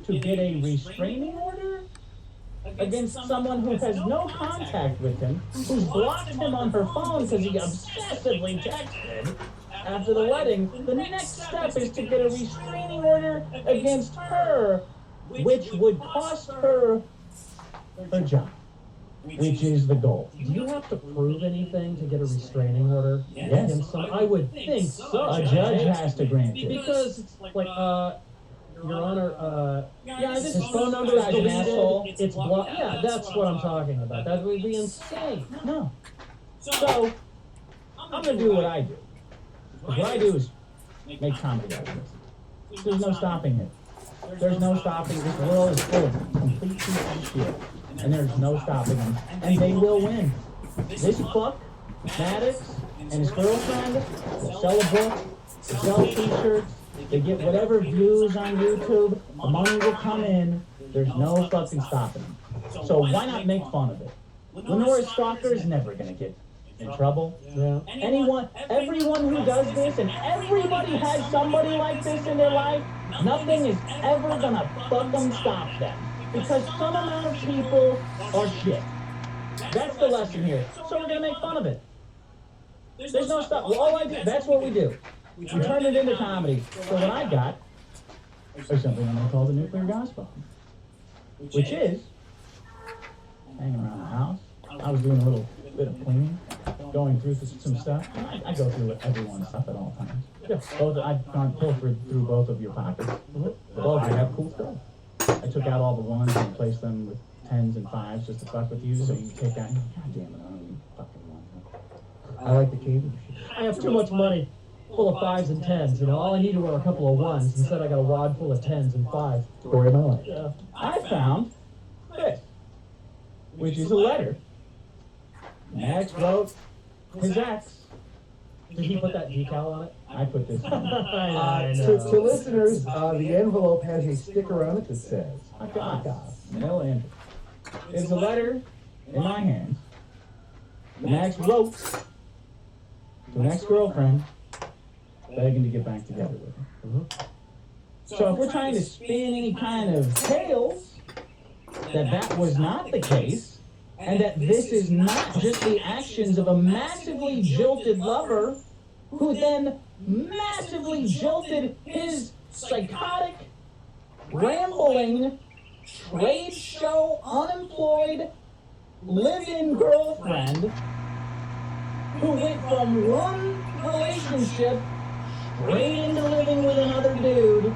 to get a restraining order against someone who has no contact with him, who's blocked him on her phone because he obsessively texted after the wedding. The next step is to get a restraining order against her, which would cost her her job, which is the goal. Do you have to prove anything to get a restraining order? Yes. Against some, I would think so. A judge has to grant it. Because it's like, Your Honor, his phone number is an asshole. It's blocked. Yeah, that's what I'm talking about. That would be insane. No. So, I'm going to do what I do, What I do is make comedy out of this. There's no stopping it. There's no stopping. This world is full of complete pieces of shit. And there's no stopping them. And they will win. This fuck, Maddox, and his girlfriend will sell a book, they sell t-shirts, they get whatever views on YouTube, the money will come in, there's no fucking stopping them. So why not make fun of it? Lenore's stalker is never gonna get in trouble. Yeah. Everyone who does this, and everybody has somebody like this in their life, nothing is ever gonna fucking stop them. Because some amount of people are shit. That's the lesson here. So we're gonna make fun of it. There's no stop. Well, all I do, that's what we do. We turn it into comedy. So what I got is something I'm gonna call the nuclear gospel, which is hanging around the house. I was doing a little bit of cleaning, going through some stuff. I go through everyone's stuff at all times. Yeah, I've gone pilfered through both of your pockets. Both I have cool stuff. I took out all the ones and replaced them with 10s and 5s just to fuck with you. So you take out. God damn it! I don't need fucking one. I like the cable. I have too much money full of 5s and 10s, you know. All I needed were a couple of 1s. Instead, I got a wad full of 10s and 5s. Story of my life. Yeah. I found this, which is a letter Max wrote his ex. Did he put that decal on it? I put this on. I know. To listeners, the envelope has a sticker on it that says, I got Mel Andrews. It's a letter in my hands that Max wrote to an ex-girlfriend begging to get back together with her. So if we're trying to spin any kind of tales that was not the case, and that this is not just the actions of a massively jilted lover who then massively jilted his psychotic, rambling, trade show, unemployed, live-in girlfriend who went from one relationship straight into living with another dude.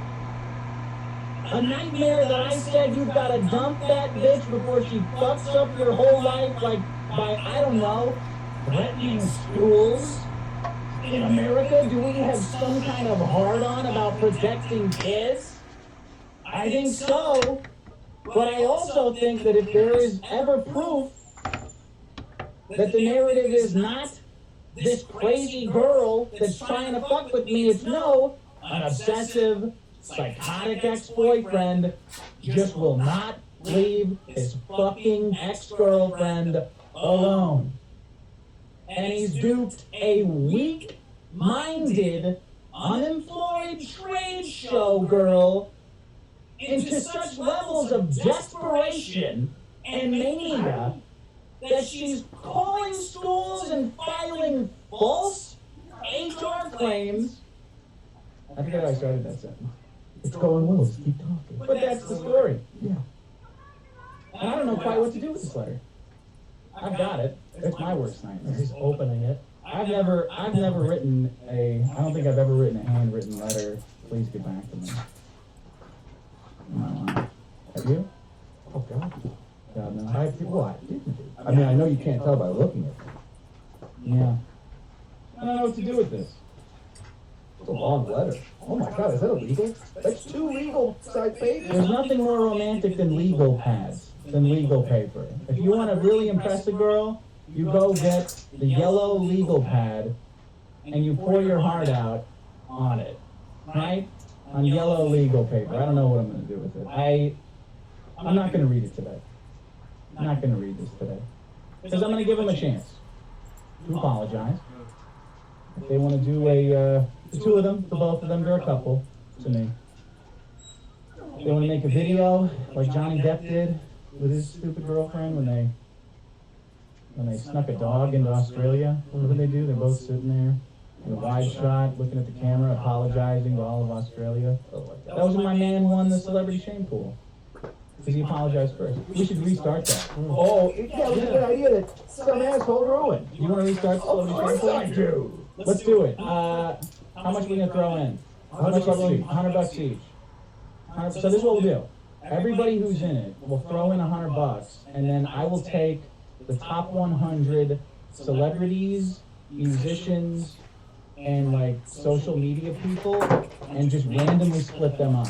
A nightmare that I said you've got to dump that bitch before she fucks up your whole life, like by, I don't know, threatening schools. In America, do we have some kind of hard-on about protecting kids? I think so. But I also think that if there is ever proof that the narrative is not this crazy girl that's trying to fuck with me, it's no, an obsessive, psychotic ex-boyfriend just will not leave his fucking ex-girlfriend alone. And he's duped a weak-minded, unemployed trade show girl into such levels of desperation and mania that she's calling schools and filing false HR claims. I forget how I started that sentence. it's going well, just keep talking. But that's the story. Yeah. And I don't know quite what to do with this letter. I've got it. It's my worst nightmare. He's opening it. I've never written I don't think I've ever written a handwritten letter. Please get back to me. No. Have you? Oh, God. God, no. I didn't do. I mean, I know you can't tell by looking at it. Yeah. I don't know what to do with this. It's a long letter. Oh, my God, is that illegal? That's 2 legal side pages. There's nothing more romantic than legal pads, than legal paper. If you want to really impress a girl, you go get the yellow legal pad and you pour your heart out on it, right? On yellow legal paper. I don't know what I'm going to do with it. I'm not going to read it today. I'm not going to read this today. Because I'm going to give them a chance to apologize. If they want to do the 2 of them, the both of them, they're a couple to me. If they want to make a video like Johnny Depp did with his stupid girlfriend when they snuck a dog into Australia. What did they do? They're both sitting there in a wide shot, looking at the camera, apologizing to all of Australia. That was when my man won the celebrity shame pool. Because he apologized first. We should restart that. Oh, yeah, it was a good idea that some asshole ruined. You want to restart the Of celebrity shame course pool? I do. Let's do it. How much are we going to throw in? How much each? $100 each. So this is what we'll do. Everybody who's in it will throw in $100, and then I will take the top 100 celebrities, musicians, and like social media people and just randomly split them up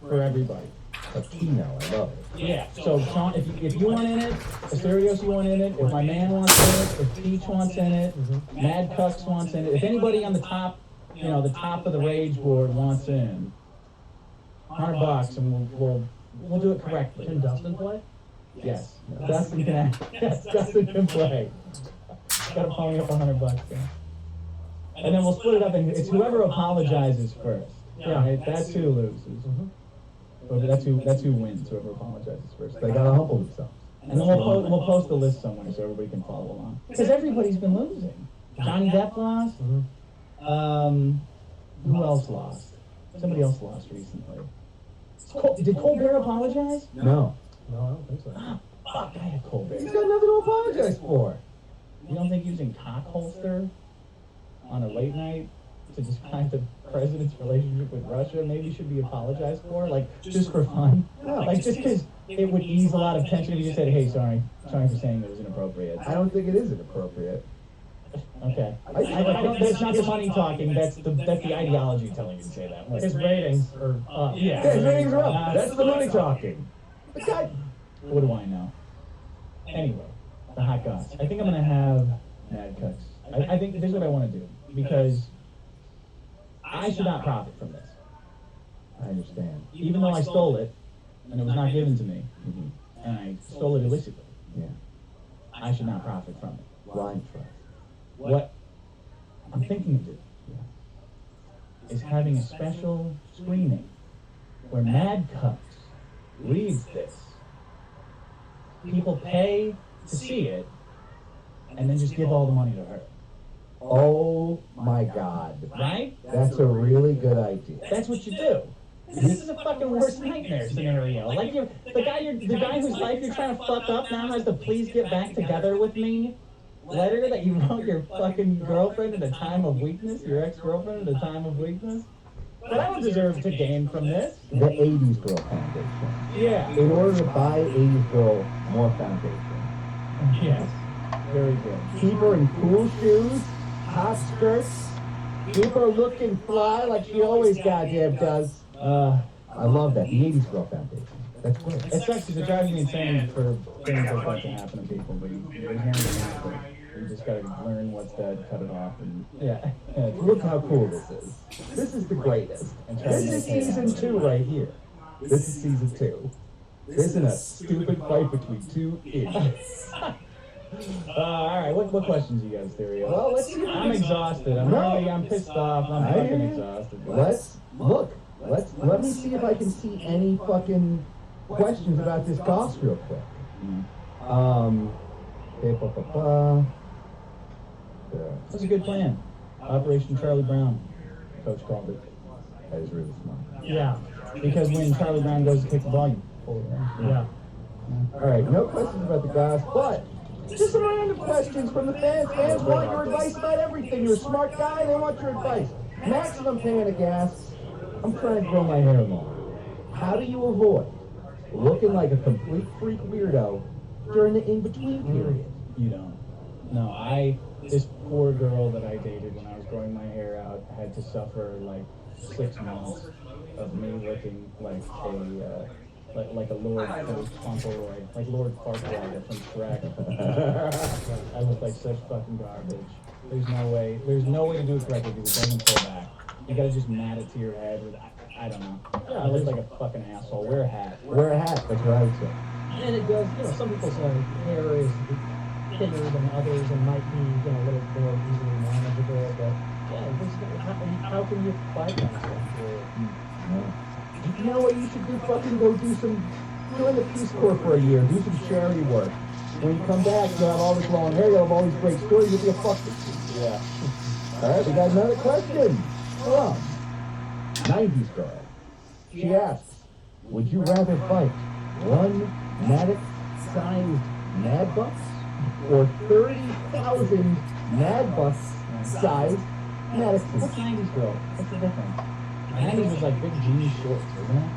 for everybody. Latino, I love it. Yeah. So Sean, if you want in it, Asterios you want in it, if my man wants in it, if Peach wants in it, Mad Cucks wants in it, if anybody on the top, the top of the rage board wants in, $100 and we'll do it correctly. Can Dustin play? Yes. Dustin can yes, Dustin can play. Gotta pony up $100 there. And then we'll split it up and it's whoever apologizes first. Yeah. Right? That's who loses. Or that's who wins, whoever apologizes first. They gotta humble themselves. And then we'll post the list somewhere so everybody can follow along. Because everybody's been losing. Johnny Depp lost. Who else lost? Somebody else lost recently. Did Colbert apologize? No. No, I don't think so. Fuck, I had Colbert. He's got nothing to apologize for. You don't think using cock holster on a late night to describe the president's relationship with Russia maybe should be apologized for? Like, just for fun? No. Like, just because it would ease a lot of tension if you just said, hey, sorry for saying it was inappropriate. I don't think it is inappropriate. Okay. That's not the money talking, that's the ideology telling you to say that. His ratings are up. Yeah. Yeah, his ratings are up. That's the money talking. The guy. What do I know? Anyway, the hot goss. I think I'm gonna have Mad Cuts. I think this is what I want to do because I should not profit from this. I understand. Even though I stole it and it was not given to me, and I stole it illicitly, Yeah. I should not profit from it. Blind trust. What I'm thinking of doing is having a special screening where Mad Cuts reads this. People pay to see it, and then just give all the money to her. Oh my God. Right? That's a really good idea. That's what you do. This is a fucking worst nightmare scenario. Like the guy whose life you're trying to fuck up now has to please get back together with me letter that you wrote your fucking girlfriend at a time of weakness, your ex-girlfriend at a time of weakness. But I don't deserve to gain from this. The 80s Girl Foundation. Yeah. In order to buy 80s Girl more foundation. Yes. Very good. Keep her in cool shoes, hot skirts, keep her looking fly like she always goddamn does. I love that. The 80s Girl Foundation. That's great. It sucks because it drives me insane for things like that to happen to people, but you hand it out. You just gotta learn what's dead, cut it off, and yeah. Look how cool this is. This is the greatest. And try to This is make it season happen. 2 right here. This is season 2. This isn't a stupid fight between two idiots. All right, what questions you guys, Theory? Well, let's see. I'm exhausted. I'm pissed off. I'm fucking exhausted. Let me see if I can see any fucking questions about this goss real quick. That's a good plan. Operation Charlie Brown, Coach called it. That is really smart. Yeah. Because when Charlie Brown goes to kick the ball, you pull it around. Yeah. All right, no questions about the goss, but just some random questions from the fans. Fans want your advice about everything. You're a smart guy, they want your advice. Maximum pain of gas. I'm trying to grow my hair long. How do you avoid looking like a complete freak weirdo during the in-between period? You don't. No, this poor girl that I dated when I was growing my hair out had to suffer like 6 months of me looking like a Lord Fauntleroy, like Lord Farquaad from Shrek. I look like such fucking garbage. There's no way to do it correctly because it doesn't pull back. You gotta just mat it to your head with, I don't know. I look like a fucking asshole. Wear a hat. Wear a hat, that's what I would say. And it does, some people say hair is thinner than others and might be, a little more easily manageable, but yeah, how can you fight that stuff? You know what you should do? Fucking go join the Peace Corps for a year, do some charity work. When you come back, you'll have all this long hair, you'll have all these great stories, you'll be a fucking... Yeah. All right, we got another question from 90s girl. She asks, would you rather fight one Matic-sized Mad Bucks or 30,000 Mad Bucks-sized What's Madics? 90s girl? What's the difference? 90s was like big jean shorts, wasn't it?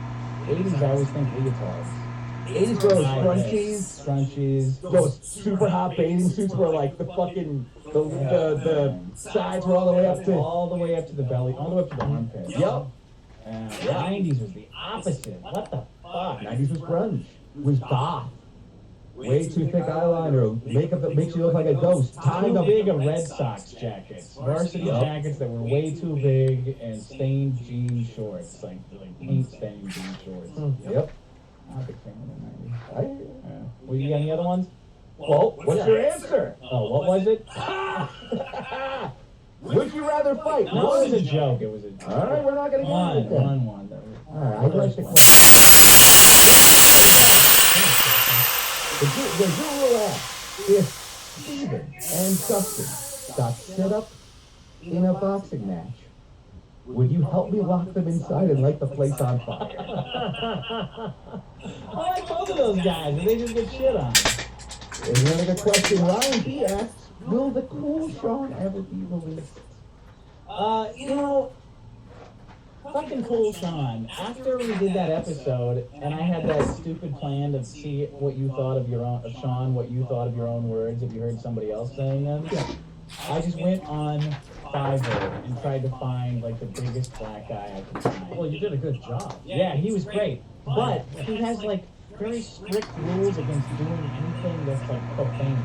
80s, I always think leotards. 80s girls, Scrunchies. those super hot bathing suits where like the fucking The sides were all the way up to. all the way up to the belly, all the way up to the armpit. Yep. The 90s was the opposite. What the fuck? 90s was grunge. Was goth. Way too thick eyeliner, makeup that makes you look like a ghost. Too big of Red Sox jackets, varsity jackets that were way too big, and stained jean shorts, like paint stained jean shorts. Yep. I'm a big fan of the 90s. I, Well, you got any other ones? well, what's your answer? Oh, what was it? Would you rather fight? No, it was a joke. It was a joke. All right, we're not gonna get into it then. One. All right, I'd like to. The rule asks if Steven and Dustin got set up in a boxing match, would you help me lock them inside and light the place on fire? I like both of those guys, and they just get shit on. And another good question, Ryan B asks, will the cool Sean ever be released? You know, fucking Cool Sean, after we did that episode, and I had that stupid plan to see what you thought of your own, of Sean, what you thought of your own words, if you heard somebody else saying them, I just went on Fiverr and tried to find, like, the biggest black guy I could find. Well, you did a good job. Yeah, he was great, but he has, like, very strict rules against doing anything that's, like, profane.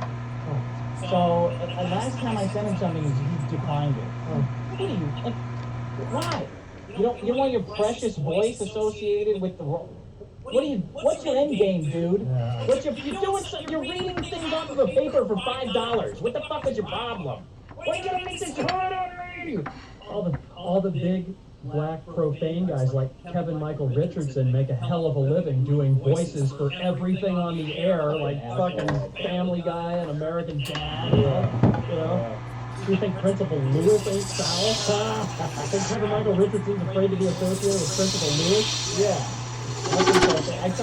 So, last time I sent him something, he declined it. What do you, like, why? You don't want your precious voice associated with the role? What's your end game, dude? You're reading things off of a paper for $5. What the fuck is your problem? Why are you gonna make this hard on me? All the big black profane guys like Kevin Michael Richardson make a hell of a living doing voices for everything on the air, like fucking Family Guy and American Dad. You know? Do you think Principal Lewis ain't foul? I think Kevin Michael Richardson's afraid to be associated with Principal Lewis? Yeah. I asked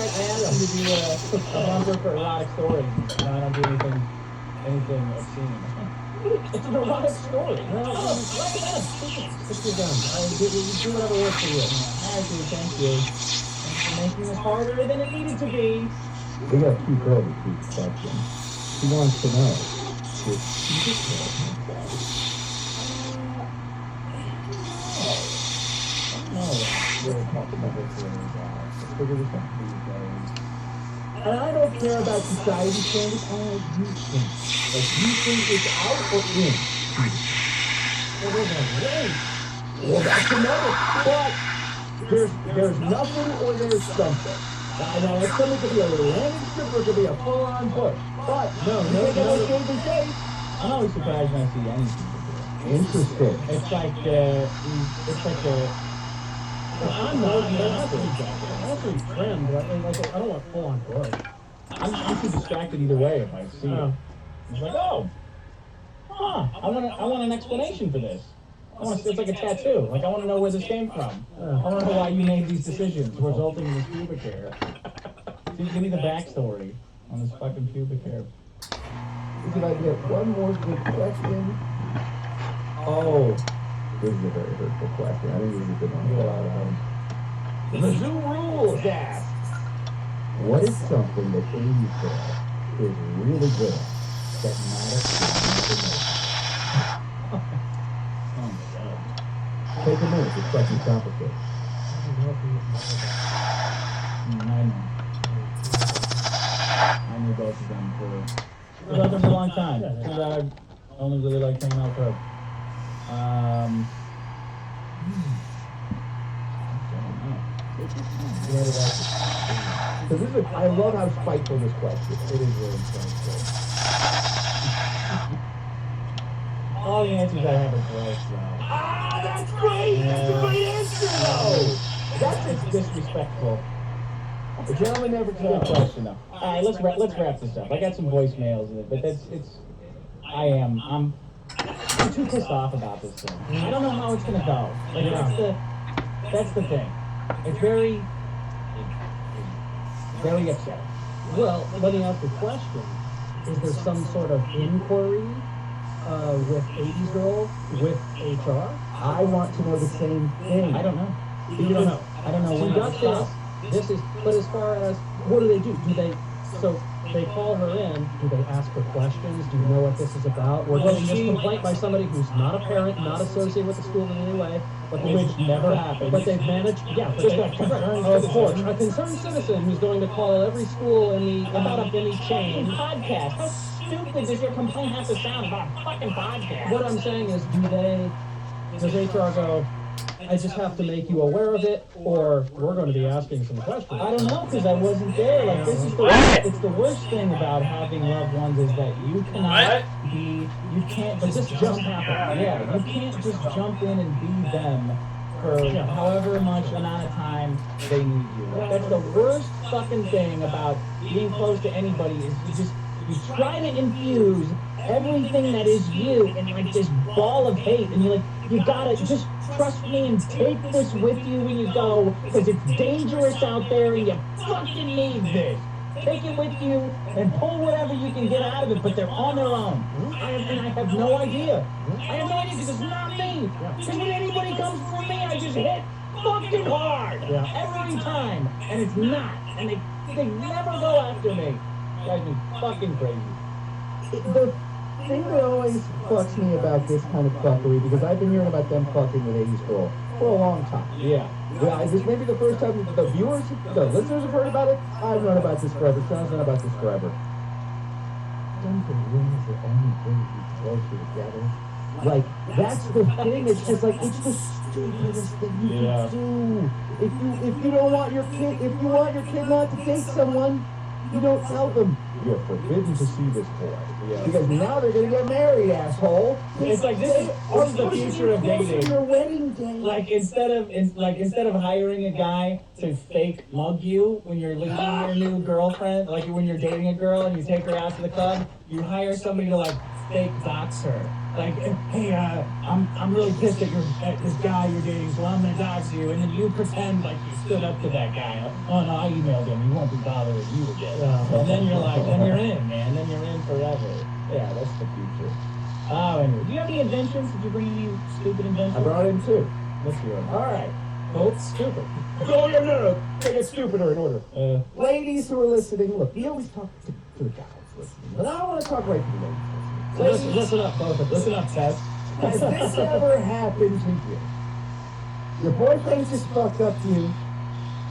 him to do a bumper for erotic stories, and I don't do anything obscene. It's an erotic story. Well, stick your guns. You do whatever works for you. I do, thank you. Thanks for making this harder than it needed to be. We got two girls with these questions. She wants to know if she just No, really talking about this figure this out for you guys. And I don't care about society standards, I like you think. Like you think it's out or in? Well, that's another. But there's nothing or there's something. I know it's something could be a little landing strip or it could be a full-on bush. But no. I'm always surprised when I see anything. Interesting. It's like I'm not pretty trimmed, but I don't want full on bush. I'm too distracted either way if I see it. It's like, I want an explanation for this. It's like a tattoo. Like, I want to know where this came from. I want to know why you made these decisions resulting in this pubic hair. Give me the backstory on this fucking pubic hair. Did I get one more good question? Oh, this is a very hurtful question. I think this is a good one. The zoo rules ask, what is something that Amy said is really good that Maddox would never know? Oh my god. Take a minute, this question's complicated. I knew both of them for a long time. Turns out I only really like hanging out with her. So this is I love how spiteful this question. It is really spiteful. All the answers I have are gross, though. Ah, that's great! That's a great answer, though! It's disrespectful. The gentleman never Good told. question, though. All right, let's wrap this up. I got some voicemails in it, but I'm too pissed off about this thing. I don't know how it's gonna go. Like that's the thing. It's very upsetting. Well, let me ask the question. Is there some sort of inquiry with 80s Girl, with HR? I want to know the same thing. I don't know. You don't know. I don't know So when you got it stops. this is, but as far as, what do? Do they, so they call her in. Do they ask her questions? Do you know what this is about? We're getting this complaint by somebody who's not a parent, not associated with the school in any way, but Which never happens. But they've managed, yeah, but Just they, a concerned of citizen. course, a concerned citizen who's going to call every school in the chain. podcast. How stupid does your complaint have to sound about a fucking podcast? What I'm saying is, does HR go, I just have to make you aware of it, or we're going to be asking some questions? I don't know, because I wasn't there. Like, this is it's the worst thing about having loved ones is that you cannot you can't But just this jump. just happened. Yeah, you can't just jump in and be them for however much amount of time they need you. That's the worst fucking thing about being close to anybody is you try to infuse everything that is you in like this ball of hate, and you're like, you gotta just trust me and take this with you when you go, because it's dangerous out there and you fucking need this. Take it with you and pull whatever you can get out of it, but they're on their own. And I have no idea. I have no idea because it's not me. Because when anybody comes for me, I just hit fucking hard every time, and it's not. And they never go after me. Drives me fucking crazy. The thing that always fucks me about this kind of fuckery, because I've been hearing about them fucking with 80s girl for a long time. Yeah. Yeah, this may be the first time the viewers, the listeners have heard about it. I've known about this forever. Sean's known about this forever. Don't the rings that only bring you closer together? Like, that's the thing. It's just like, it's the stupidest thing you can do. If you don't want your kid, if you want your kid not to date someone, you don't tell them you're forbidden to see this boy. Yeah. Because now they're gonna get married, asshole. It's like this is the future of dating. Your wedding day. Like instead of hiring a guy to fake mug you when you're leaving your new girlfriend, like when you're dating a girl and you take her out to the club, you hire somebody to like fake dox her. Like, hey, I'm really pissed at this guy you're dating, so I'm gonna dox you, and then you pretend like you stood up to that guy. Oh no, I emailed him. He won't be bothering you again. And then you're like, then you're in, man. Then you're in forever. Yeah, that's the future. Oh, anyway, do you have any inventions? Did you bring any stupid inventions? I brought in two. Let's hear them. All right. Both stupid. Oh, no. Take it stupider in order. Ladies who are listening, look, we always talk to the guys listening, but I don't want to talk right to the ladies listening. Listen up, both of Listen up, Tess. Has this ever happened to you? Your boyfriend just fucked up to you.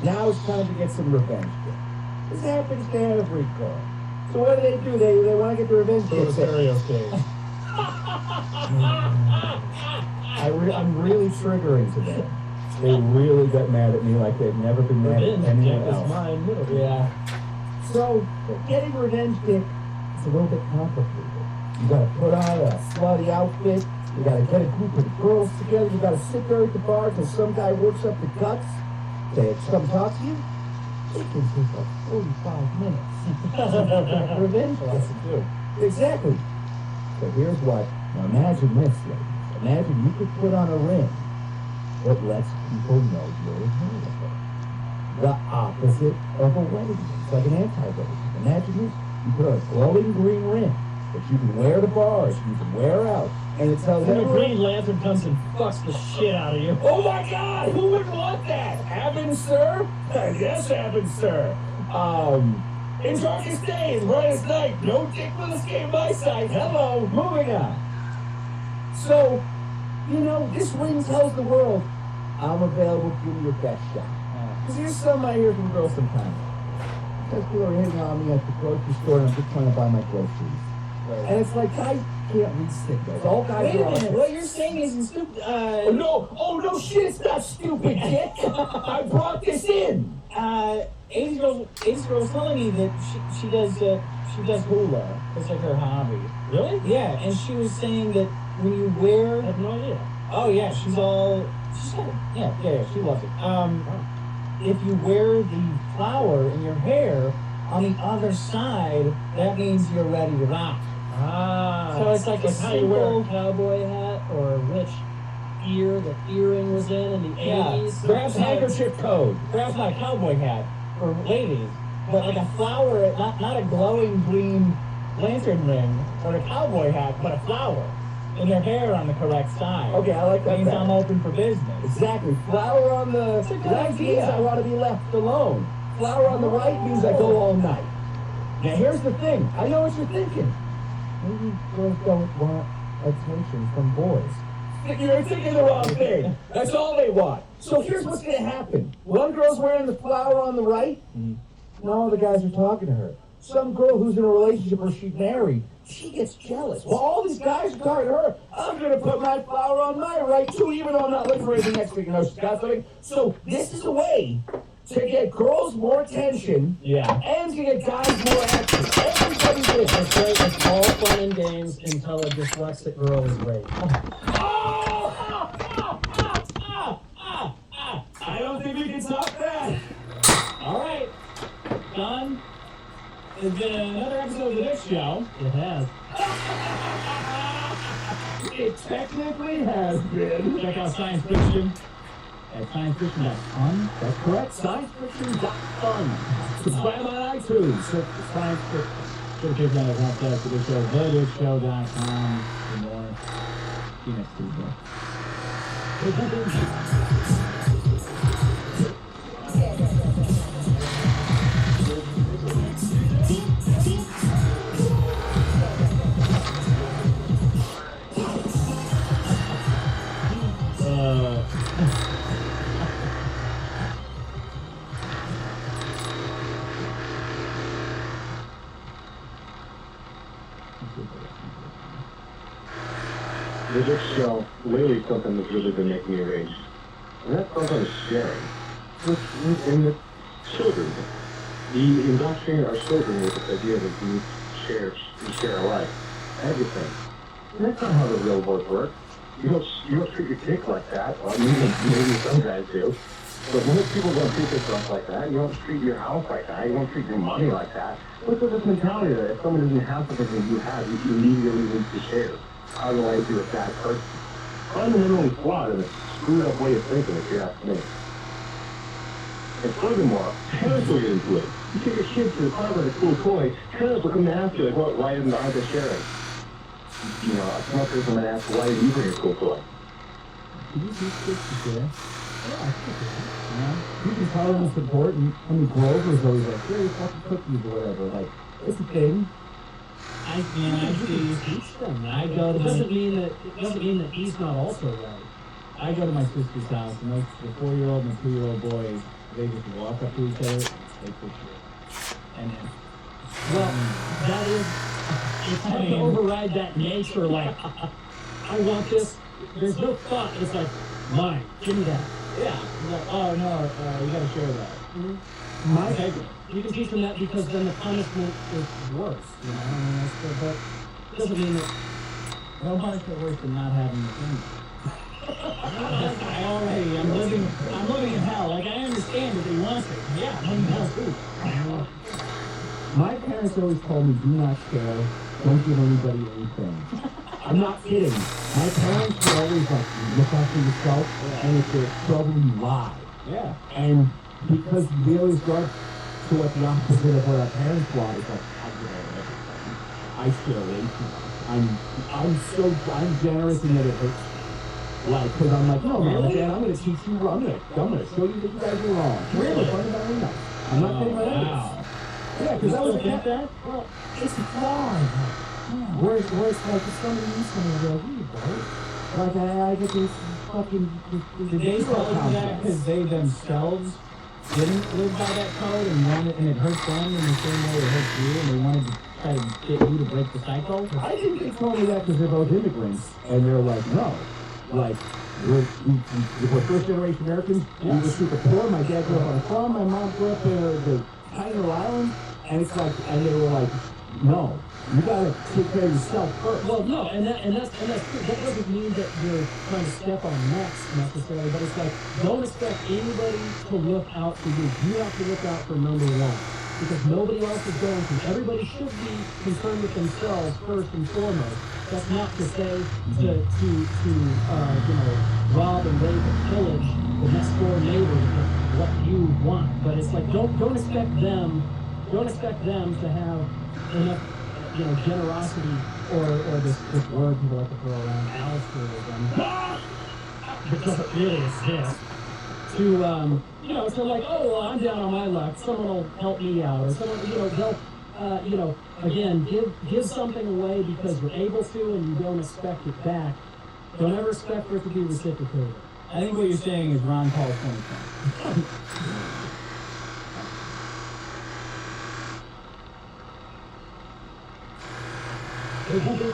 Now it's time to get some revenge. This happens to every girl. So what do? They want to get the revenge. I'm really triggering to them. They really got mad at me like they've never been mad at anyone else. Yeah. So, getting revenge dick is a little bit complicated. You gotta put on a slutty outfit, you gotta get a group of girls together, you gotta sit there at the bar till some guy works up the guts to come talk to you. It can take like 45 minutes. Revenge dick. Exactly. So here's what, now imagine this, ladies. Imagine you could put on a ring that lets people know you're available. The opposite of a wedding ring. It's like an anti-wedding ring. Imagine this. You put on a glowing green ring that you can wear to bars, you can wear out, and it tells When the everyone... Green Lantern comes and fucks the shit out of you. Oh my God! Who would want that? Happens, sir? Yes, happens, sir. In darkest days, brightest night, no dick will escape my sight. Hello, moving on. So, you know, this ring tells the world, I'm available, give me your best shot. Because here's something I hear from girls sometimes. Because people are hitting on me at the grocery store and I'm just trying to buy my groceries. And it's like, guys can't read signals. All guys Wait are a minute. What you're saying isn't stupid. Oh no, shit, it's not stupid, dick. I brought this in. 80s girl was telling me that she does hula. It's like her hobby. Really? Yeah, and she was saying that when you wear... I have no idea. Oh yeah, she loves it. If you wear the flower in your hair on the other side, that means you're ready to rock. Ah. So it's like a how you wear a simple... cowboy hat, or which ear the earring was in the 80s. Perhaps handkerchief code. Perhaps not a cowboy hat for ladies, but like a flower, not a glowing green lantern ring or a cowboy hat, but a flower in their hair on the correct side. Okay, I like that Means better. I'm open for business. Exactly. Flower on the a good left means idea. I want to be left alone. Flower on the right means I go all night. Now here's the thing. I know what you're thinking. Maybe girls don't want attention from boys. You're thinking the wrong thing. That's all they want. So here's what's gonna happen. One girl's wearing the flower on the right, and all the guys are talking to her. Some girl who's in a relationship or she's married, she gets jealous. Well, all these guys are talking to her. I'm gonna put my flower on my right too, even though I'm not looking for anything next week. You know, she's got something. So this is a way to get girls more attention, and to get guys more action. Everybody wins. That's right. It's all fun and games until a dyslexic girl is raped. I don't think we can top that. All right. Done. It's been another episode of this show. It has. It technically has been. Check out Science Fiction At sciencefiction.fun. That's correct. Sciencefiction.fun. Subscribe on iTunes. Science Fiction on the podcast for the show. TheDishShow.com for more. See you next Tuesday. With this show, lately something that's really been making me rage. And that's something is sharing. In the children. The indoctrinating our children with this idea that we share alike. Everything. And that's not how the real world works. You don't treat your kids like that. Well, maybe some guys do. But most people don't treat themselves like that. You don't treat your house like that. You don't treat your money like that. What's with this mentality that if someone doesn't have something that you have, you immediately need to share? Otherwise, you're a bad person. Fundamentally flawed and a screwed up way of thinking, if you ask me. And furthermore, parents will get into it. You take your kids to the park with a cool toy, parents will come to ask you, like, what, why aren't they sharing? You know, a smart person might ask, why did you bring a cool toy? Can you teach kids to share? Yeah, I think so. You can tell them it's important. I mean, Grover's always like, here, fucking cookies or whatever. Like, it's a thing. I teach them. It doesn't mean that he's not also right. I go to my sister's house, and the 4-year-old and the 2-year-old boys, they just walk up to each other, they push it. And then, Well, that is, it's hard to override that nature, like, I want this. There's no thought. It's like, mine, give me that. yeah, like, oh no, you gotta share that. You can teach them that because then the punishment is worse, you know. I mean, but it doesn't mean that. No punishment worse than not having the thing. I'm living in hell. Like, I understand that he wants it. Yeah, I'm in hell too. My parents always told me, do not share, don't give anybody anything. I'm not kidding. My parents were always like, look after yourself, and if you're in trouble, you lie. Yeah. And because we always got to what the opposite of what our parents want, it's like, I give away everything. I share way too much. I'm generous in that it hurts. Like, because I'm like, no, man, Dad, I'm going to teach you, I'm going to show you that you guys are wrong. Really? Fundamentally, no. I'm not kidding my Wow. Yeah, because I was Get that? well, it's flawed. Where it's like, if somebody needs something, they're like, here you go. Like, I get this fucking... Did they tell you that because they themselves didn't live by that code and it hurt them in the same way it hurts you, and they wanted to try to get you to break the cycle? I think they told me that because they're both immigrants, and they're like, no. Like, we're first-generation Americans, we were super poor, my dad grew up on a farm, my mom grew up in the tiny little island, and it's like, and they were like, no, you gotta take care of yourself first. Well, no, and that's true. That doesn't mean that you're trying to step on necks necessarily, but it's like, don't expect anybody to look out for you. You have to look out for number one, because nobody else is going to. Everybody should be concerned with themselves first and foremost. That's not to say to rob and rape and pillage the next door neighbor with what you want. But it's like, don't expect them to have enough, generosity or this word people like to throw around, altruism, because it really exists. To like, oh, well, I'm down on my luck. Someone will help me out, or someone, they'll you know, again, give something away because you're able to and you don't expect it back. Don't ever expect for it to be reciprocated. I think what you're saying is Ron Paul's 2020. Welcome to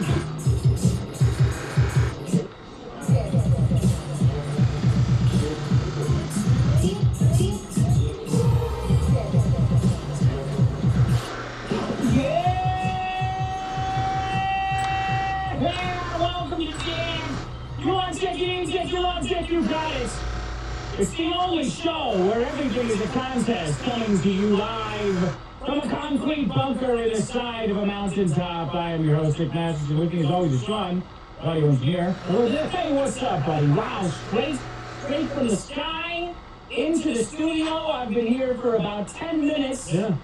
Jam. You want to take it easy, you want to take you guys. It's the only show where everything is a contest coming to you live from a concrete bunker in the side of a mountaintop. I am your host, Nick Masters, and with me as always is Sean, audio engineer. Hey, what's up, buddy? Wow, straight from the sky into the studio. I've been here for about 10 minutes. Yeah.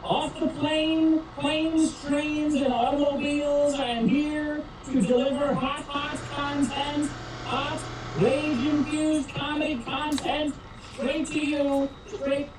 Off the plane, planes, trains, and automobiles. I am here to deliver hot content, hot, rage-infused comedy content straight to you, straight